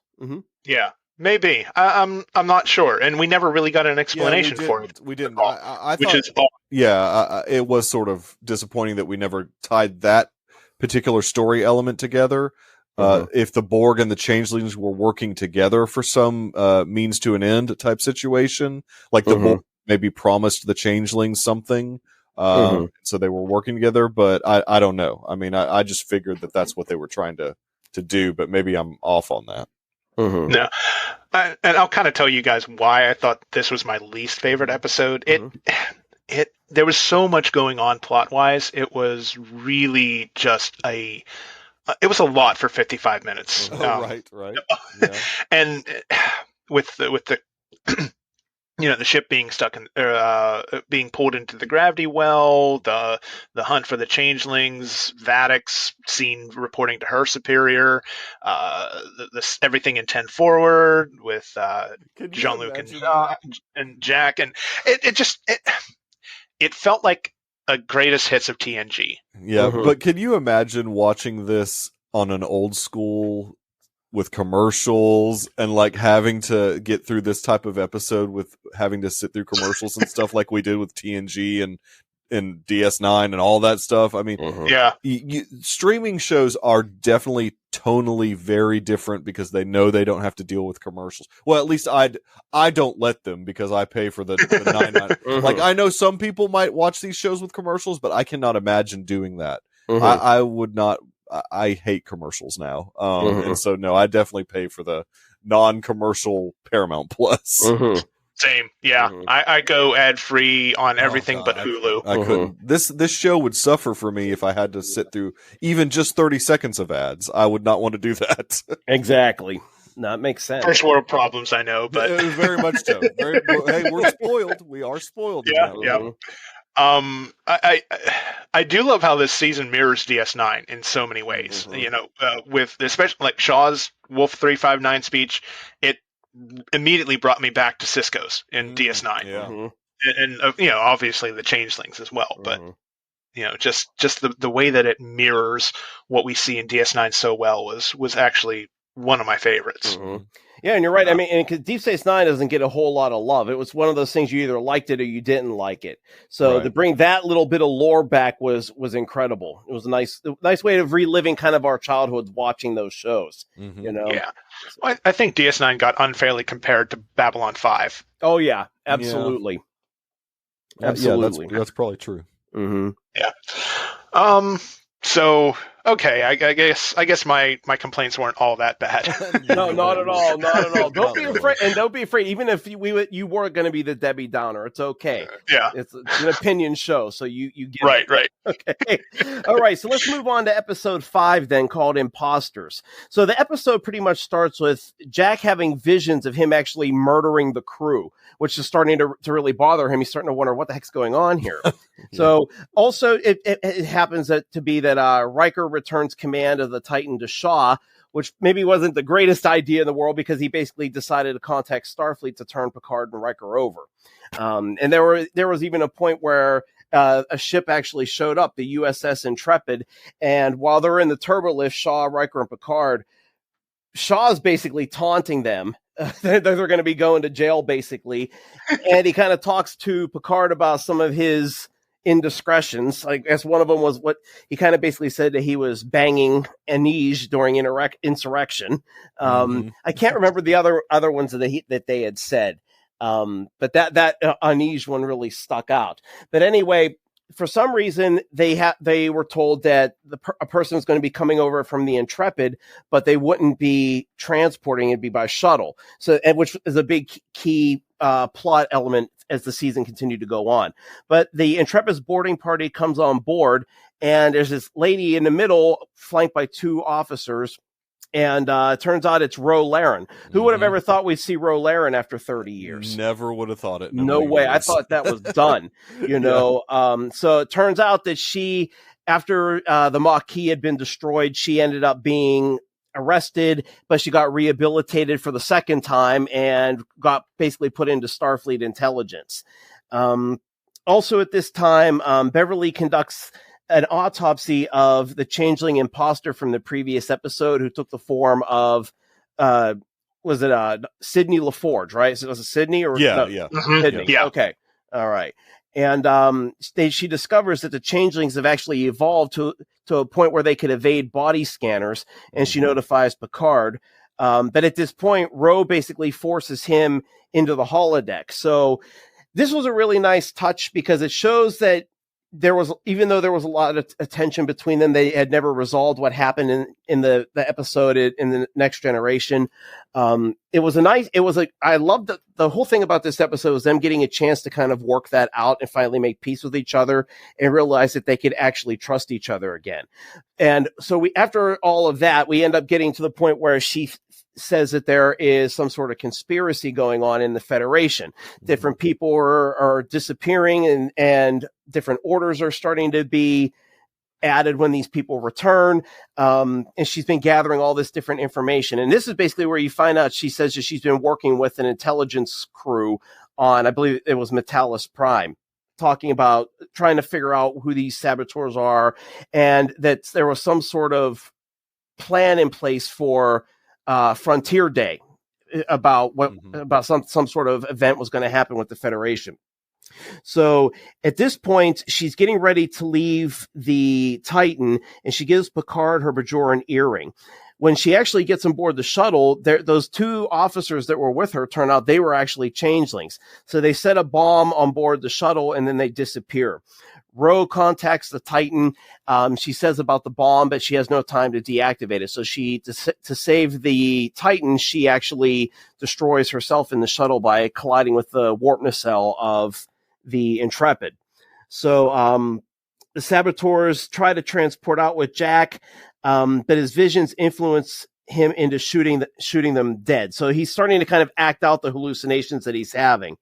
S6: Yeah, maybe. I'm not sure, and we never really got an explanation for it.
S8: We didn't.
S6: I
S8: thought, it was sort of disappointing that we never tied that particular story element together. If the Borg and the changelings were working together for some means to an end type situation, like the Borg maybe promised the changelings something, so they were working together. But I don't know. I mean, I just figured that that's what they were trying to do, but maybe I'm off on that.
S6: No, and I'll kind of tell you guys why I thought this was my least favorite episode. There was so much going on plot wise. It was really just it was a lot for 55 minutes.
S8: Right. Yeah.
S6: And with the the ship being stuck in, being pulled into the gravity well, the hunt for the changelings, Vatic's scene reporting to her superior, everything in 10 Forward with Jean-Luc and Jack, and it felt like a greatest hits of TNG.
S8: Yeah, but can you imagine watching this on an old school with commercials and like having to get through this type of episode with having to sit through commercials and stuff like we did with TNG and DS9 and all that stuff? I mean, streaming shows are definitely tonally very different because they know they don't have to deal with commercials. Well, at least I don't let them because I pay for the 99. Like, I know some people might watch these shows with commercials, but I cannot imagine doing that. I would not. I hate commercials now. And so, no, I definitely pay for the non-commercial Paramount Plus.
S6: Same. Yeah. I go ad-free on everything but Hulu.
S8: I couldn't. This show would suffer for me if I had to sit through even just 30 seconds of ads. I would not want to do that.
S7: Exactly. No, it makes sense.
S6: First world problems, I know, but
S8: very much so. Hey, we're spoiled. We are spoiled.
S6: Yeah. I do love how this season mirrors DS9 in so many ways. With especially like Shaw's Wolf 359 speech, it immediately brought me back to Cisco's in DS9. And obviously the changelings as well. But just the way that it mirrors what we see in DS9 so well was actually one of my favorites.
S7: Yeah, and you're right. I mean, and because Deep Space Nine doesn't get a whole lot of love. It was one of those things you either liked it or you didn't like it. So to bring that little bit of lore back was incredible. It was a nice way of reliving kind of our childhoods watching those shows.
S6: Yeah, well, I think DS9 got unfairly compared to Babylon 5.
S7: Oh yeah, absolutely.
S8: Absolutely. Yeah, that's probably true.
S6: Yeah. So okay, I guess my complaints weren't all that bad.
S7: No, not at all, not at all. Don't be afraid, and don't be afraid. Even if you were going to be the Debbie Downer, it's okay.
S6: Yeah,
S7: it's an opinion show, so you get
S6: right,
S7: it.
S6: right.
S7: Okay, all right. So let's move on to episode 5, then, called Impostors. So the episode pretty much starts with Jack having visions of him actually murdering the crew, which is starting to really bother him. He's starting to wonder what the heck's going on here. Yeah. So also it happens to be that Riker returns command of the Titan to Shaw, which maybe wasn't the greatest idea in the world because he basically decided to contact Starfleet to turn Picard and Riker over. And there was even a point where a ship actually showed up, the USS Intrepid, and while they're in the turbolift, Shaw, Riker, and Picard, Shaw's basically taunting them. They're going to be going to jail, basically. And he kind of talks to Picard about some of his indiscretions. I guess one of them was what he kind of basically said that he was banging Anij during insurrection. I can't remember the other ones that they had said. But that Anij one really stuck out. But anyway, for some reason they were told that a person was going to be coming over from the Intrepid, but they wouldn't be transporting it, be by shuttle. So, which is a big key plot element as the season continued to go on. But the Intrepid's boarding party comes on board, and there's this lady in the middle, flanked by 2 officers. And it turns out it's Ro Laren. Who would have ever thought we'd see Ro Laren after 30 years?
S8: Never would have thought it.
S7: No way. I thought that was done, you know. Yeah. So it turns out that she, after the Maquis had been destroyed, she ended up being arrested, but she got rehabilitated for the second time and got basically put into Starfleet intelligence. Also at this time, Beverly conducts an autopsy of the changeling imposter from the previous episode who took the form of, was it Sidney LaForge, right? Was it Sidney or?
S8: Yeah,
S7: no?
S8: yeah.
S7: Sidney.
S6: Yeah.
S7: Okay. All right. And she discovers that the changelings have actually evolved to a point where they could evade body scanners, and she notifies Picard. But at this point, Ro basically forces him into the holodeck. So this was a really nice touch because it shows that even though there was a lot of tension between them, they had never resolved what happened in the episode in the Next Generation. I loved the whole thing about this episode was them getting a chance to kind of work that out and finally make peace with each other and realize that they could actually trust each other again. And so after all of that, we end up getting to the point where she says that there is some sort of conspiracy going on in the Federation. Different people are disappearing and different orders are starting to be added when these people return. And she's been gathering all this different information. And this is basically where you find out she says that she's been working with an intelligence crew on, I believe it was Metalis Prime, talking about trying to figure out who these saboteurs are, and that there was some sort of plan in place for Frontier Day about about some sort of event was going to happen with the Federation. So at this point, she's getting ready to leave the Titan, and she gives Picard her Bajoran earring. When she actually gets on board the shuttle, those 2 officers that were with her turn out they were actually changelings. So they set a bomb on board the shuttle, and then they disappear. Ro contacts the Titan. She says about the bomb, but she has no time to deactivate it. So to save the Titan, she actually destroys herself in the shuttle by colliding with the warp nacelle of the Intrepid. So the saboteurs try to transport out with Jack, but his visions influence him into shooting them dead. So he's starting to kind of act out the hallucinations that he's having.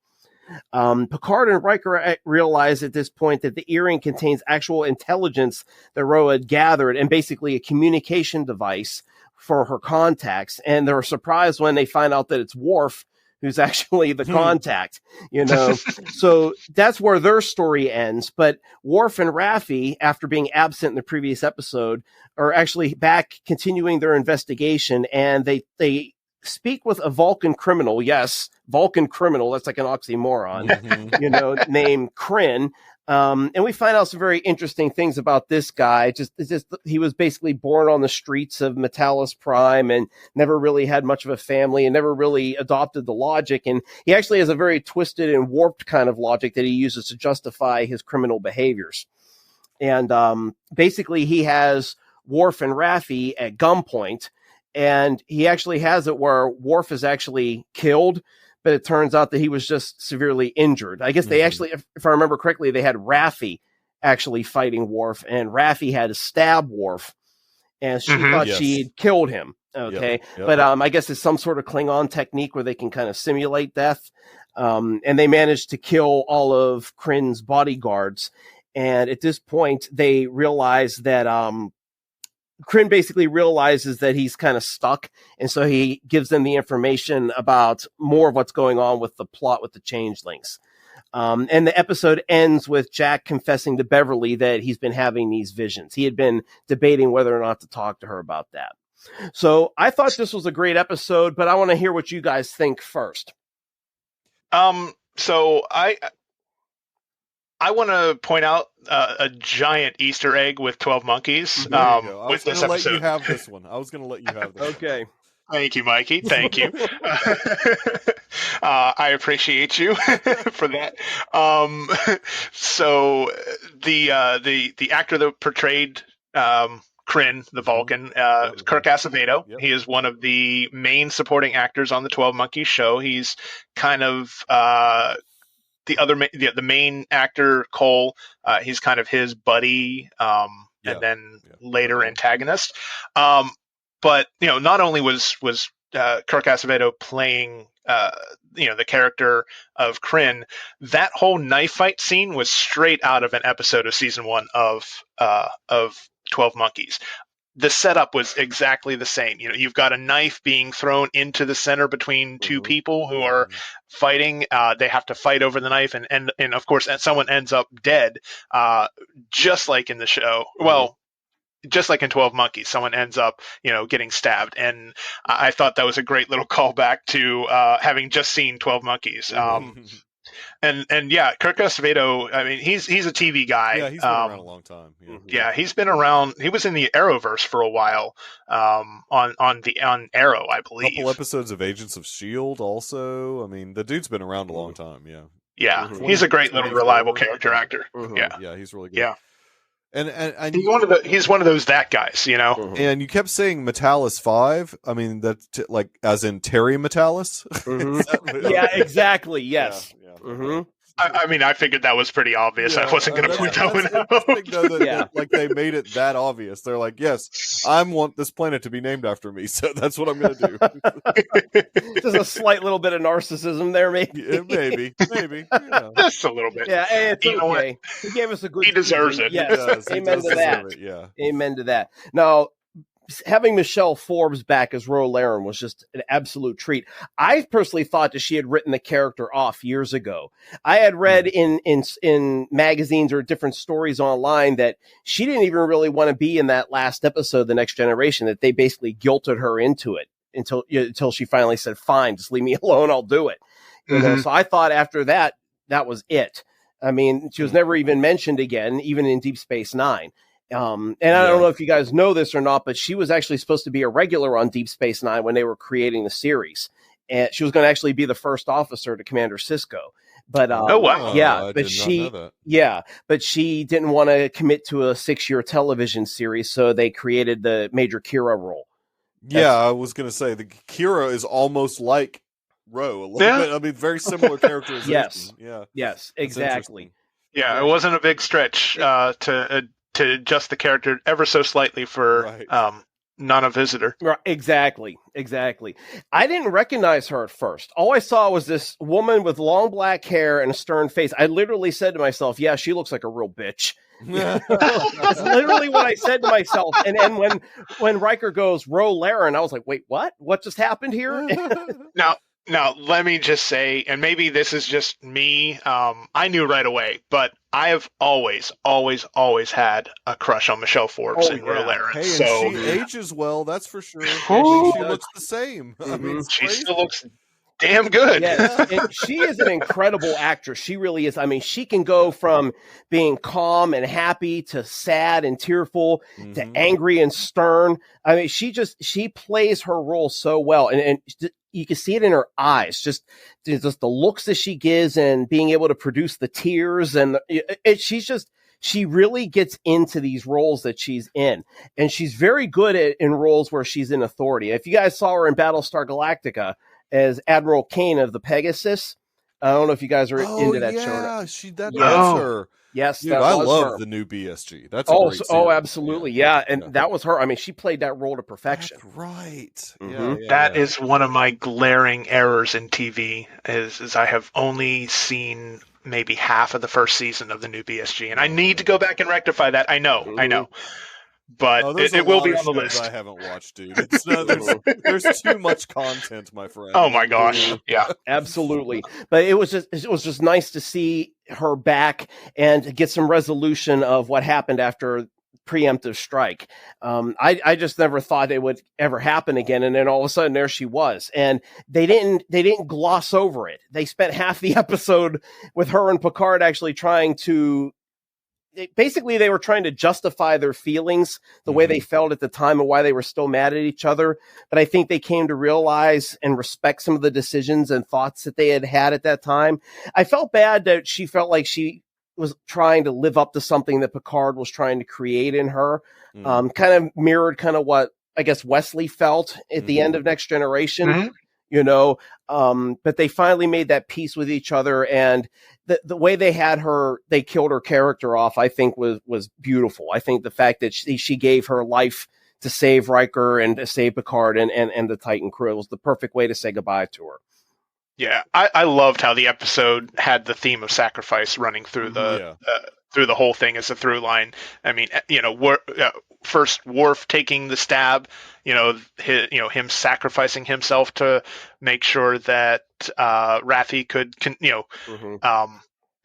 S7: Picard and Riker realize at this point that the earring contains actual intelligence that Ro had gathered and basically a communication device for her contacts. And they're surprised when they find out that it's Worf who's actually the contact, you know. So that's where their story ends. But Worf and Raffi, after being absent in the previous episode, are actually back continuing their investigation, and they speak with a Vulcan criminal. Yes, Vulcan criminal. That's like an oxymoron, you know, named Kryn. And we find out some very interesting things about this guy. He was basically born on the streets of Metalis Prime and never really had much of a family and never really adopted the logic. And he actually has a very twisted and warped kind of logic that he uses to justify his criminal behaviors. And basically he has Worf and Raffi at gunpoint, and he actually has it where Worf is actually killed, but it turns out that he was just severely injured. I guess they actually, if I remember correctly, they had Raffi actually fighting Worf, and Raffi had to stab Worf, and she thought she had killed him. Okay. Yep. But I guess it's some sort of Klingon technique where they can kind of simulate death. And they managed to kill all of Kryn's bodyguards. And at this point, they realize that Kryn basically realizes that he's kind of stuck. And so he gives them the information about more of what's going on with the plot with the changelings. And the episode ends with Jack confessing to Beverly that he's been having these visions. He had been debating whether or not to talk to her about that. So I thought this was a great episode, but I want to hear what you guys think first.
S6: So I want to point out a giant Easter egg with 12 Monkeys. With this episode.
S8: Let you have this one. I was going to let you have this.
S7: Okay.
S6: One. Thank you, Mikey. Thank you. I appreciate you for that. So the actor that portrayed Kryn, the Vulcan, Kirk Acevedo. Yep. He is one of the main supporting actors on the 12 Monkeys show. He's kind of the main actor, Cole. He's kind of his buddy, and then later antagonist. But not only was Kirk Acevedo playing the character of Kryn, that whole knife fight scene was straight out of an episode of season 1 of 12 Monkeys. The setup was exactly the same. You've got a knife being thrown into the center between two people who are fighting. They have to fight over the knife, and of course, someone ends up dead, just like in the show. Well, just like in 12 Monkeys, someone ends up, getting stabbed. And I thought that was a great little callback to having just seen 12 Monkeys. And yeah, Kirk Acevedo, I mean, he's a TV guy.
S8: Yeah, he's been around a long time.
S6: Yeah, he's been around. He was in the Arrowverse for a while, on Arrow, I believe.
S8: A couple episodes of Agents of S.H.I.E.L.D. also. I mean, the dude's been around a long time, yeah.
S6: Yeah, he's a great little reliable character actor.
S8: Yeah, he's really good.
S6: Yeah.
S8: And
S6: he's one of those that guys,
S8: And you kept saying Metalis 5. I mean, that's like as in Terry Metalis.
S7: Yeah, exactly. Yes.
S8: Yeah.
S6: I mean, I figured that was pretty obvious. I wasn't going to point that one out.
S8: Like they made it that obvious. They're like, yes, I want this planet to be named after me, so that's what I'm going to do.
S7: Just a slight little bit of narcissism there, maybe.
S8: Yeah, maybe.
S6: Just a little bit.
S7: Yeah, it's okay. He gave us a good.
S6: He deserves it.
S7: Yes, amen to that. Yeah, amen to that. Now, having Michelle Forbes back as Ro Laren was just an absolute treat. I personally thought that she had written the character off years ago. I had read in magazines or different stories online that she didn't even really want to be in that last episode, The Next Generation, that they basically guilted her into it until she finally said, fine, just leave me alone. I'll do it. So I thought after that was it. I mean, she was never even mentioned again, even in Deep Space Nine. And I don't know if you guys know this or not, but she was actually supposed to be a regular on Deep Space Nine when they were creating the series. And she was going to actually be the first officer to Commander Sisko. But,
S6: oh, wow.
S7: Yeah, but she didn't want to commit to a 6-year television series. So they created the Major Kira role.
S8: I was going to say the Kira is almost like Ro a little bit. I mean, very similar characterization.
S7: Yes, exactly.
S6: Yeah, it wasn't a big stretch, to adjust the character ever so slightly for non-visitor.
S7: Right, exactly. I didn't recognize her at first. All I saw was this woman with long black hair and a stern face. I literally said to myself, yeah, she looks like a real bitch. That's literally what I said to myself. And then when Riker goes, Ro Laren, I was like, wait, what? What just happened here?
S6: Now, let me just say, and maybe this is just me, I knew right away, but I have always had a crush on Michelle Forbes and Ro Laren.
S8: Hey,
S6: so
S8: and she ages well, that's for sure. She looks the same. I mean,
S6: she still looks damn good.
S7: Yes, and she is an incredible actress. She really is. I mean, she can go from being calm and happy to sad and tearful to angry and stern. I mean, she plays her role so well, and you can see it in her eyes, just the looks that she gives and being able to produce the tears. And she's she really gets into these roles that she's in, and she's very good in roles where she's in authority. If you guys saw her in Battlestar Galactica as Admiral Kane of the Pegasus, I don't know if you guys are into that show.
S8: That's her.
S7: Yes,
S8: dude, I love the new BSG. That's a great series.
S7: Absolutely, yeah. And that was her. I mean, she played that role to perfection.
S8: That's right.
S7: Mm-hmm.
S6: That is one of my glaring errors in TV. Is I have only seen maybe half of the first season of the new BSG, and I need to go back and rectify that. I know. But it will be on the list.
S8: I haven't watched, dude. There's too much content, my friend.
S6: Oh my gosh, yeah,
S7: absolutely. But it was just nice to see her back and get some resolution of what happened after preemptive strike. I just never thought it would ever happen again, and then all of a sudden there she was, and they didn't gloss over it. They spent half the episode with her and Picard actually trying to. Basically, they were trying to justify their feelings, the way they felt at the time and why they were still mad at each other. But I think they came to realize and respect some of the decisions and thoughts that they had at that time. I felt bad that she felt like she was trying to live up to something that Picard was trying to create in her. Kind of mirrored kind of what I guess Wesley felt at the end of Next Generation. But they finally made that peace with each other, and the way they killed her character off, I think was beautiful. I think the fact that she gave her life to save Riker and to save Picard and the Titan crew, it was the perfect way to say goodbye to her.
S6: Yeah, I loved how the episode had the theme of sacrifice running through the whole thing as a through line. I mean, first Worf taking the stab, him sacrificing himself to make sure that Raffi could,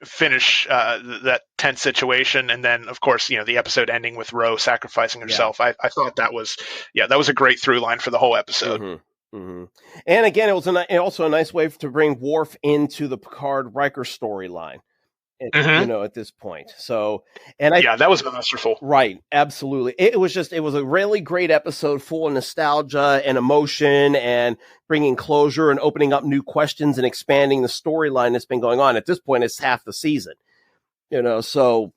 S6: finish that tense situation, and then of course, the episode ending with Ro sacrificing herself. I thought that was a great through line for the whole episode.
S7: And again, it was also a nice way to bring Worf into the Picard Riker storyline. At this point. So,
S6: that was masterful.
S7: Right. Absolutely. It was a really great episode full of nostalgia and emotion and bringing closure and opening up new questions and expanding the storyline that's been going on. At this point, it's half the season, so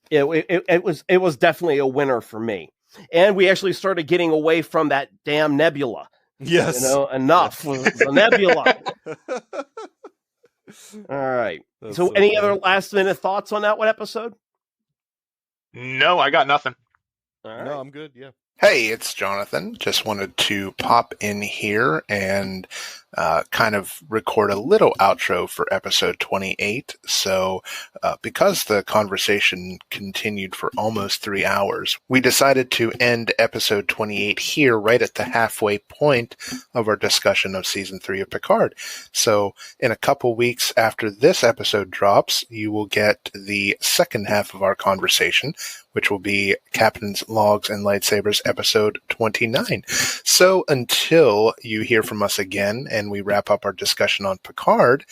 S7: it was definitely a winner for me. And we actually started getting away from that damn nebula.
S8: Yes.
S7: Enough with the nebula. All right. So any other last minute thoughts on that one episode?
S6: No, I got nothing.
S8: All right. No, I'm good. Yeah.
S11: Hey, it's Jonathan. Just wanted to pop in here and kind of record a little outro for episode 28. So because the conversation continued for almost 3 hours, we decided to end episode 28 here right at the halfway point of our discussion of season 3 of Picard. So in a couple weeks after this episode drops, you will get the second half of our conversation, which will be Captain's Logs and Lightsabers episode 29. So until you hear from us again and we wrap up our discussion on Picard,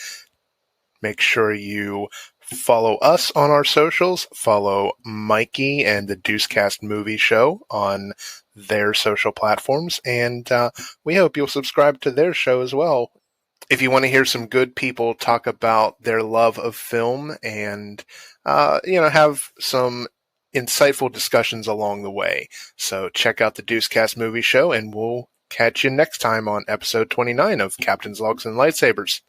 S11: make sure you follow us on our socials, follow Mikey and the Deuceast Movie Show on their social platforms, and we hope you'll subscribe to their show as well. If you want to hear some good people talk about their love of film and, have some insightful discussions along the way. So check out the Deuceast Movie Show, and we'll catch you next time on episode 29 of Captain's Logs and Lightsabers.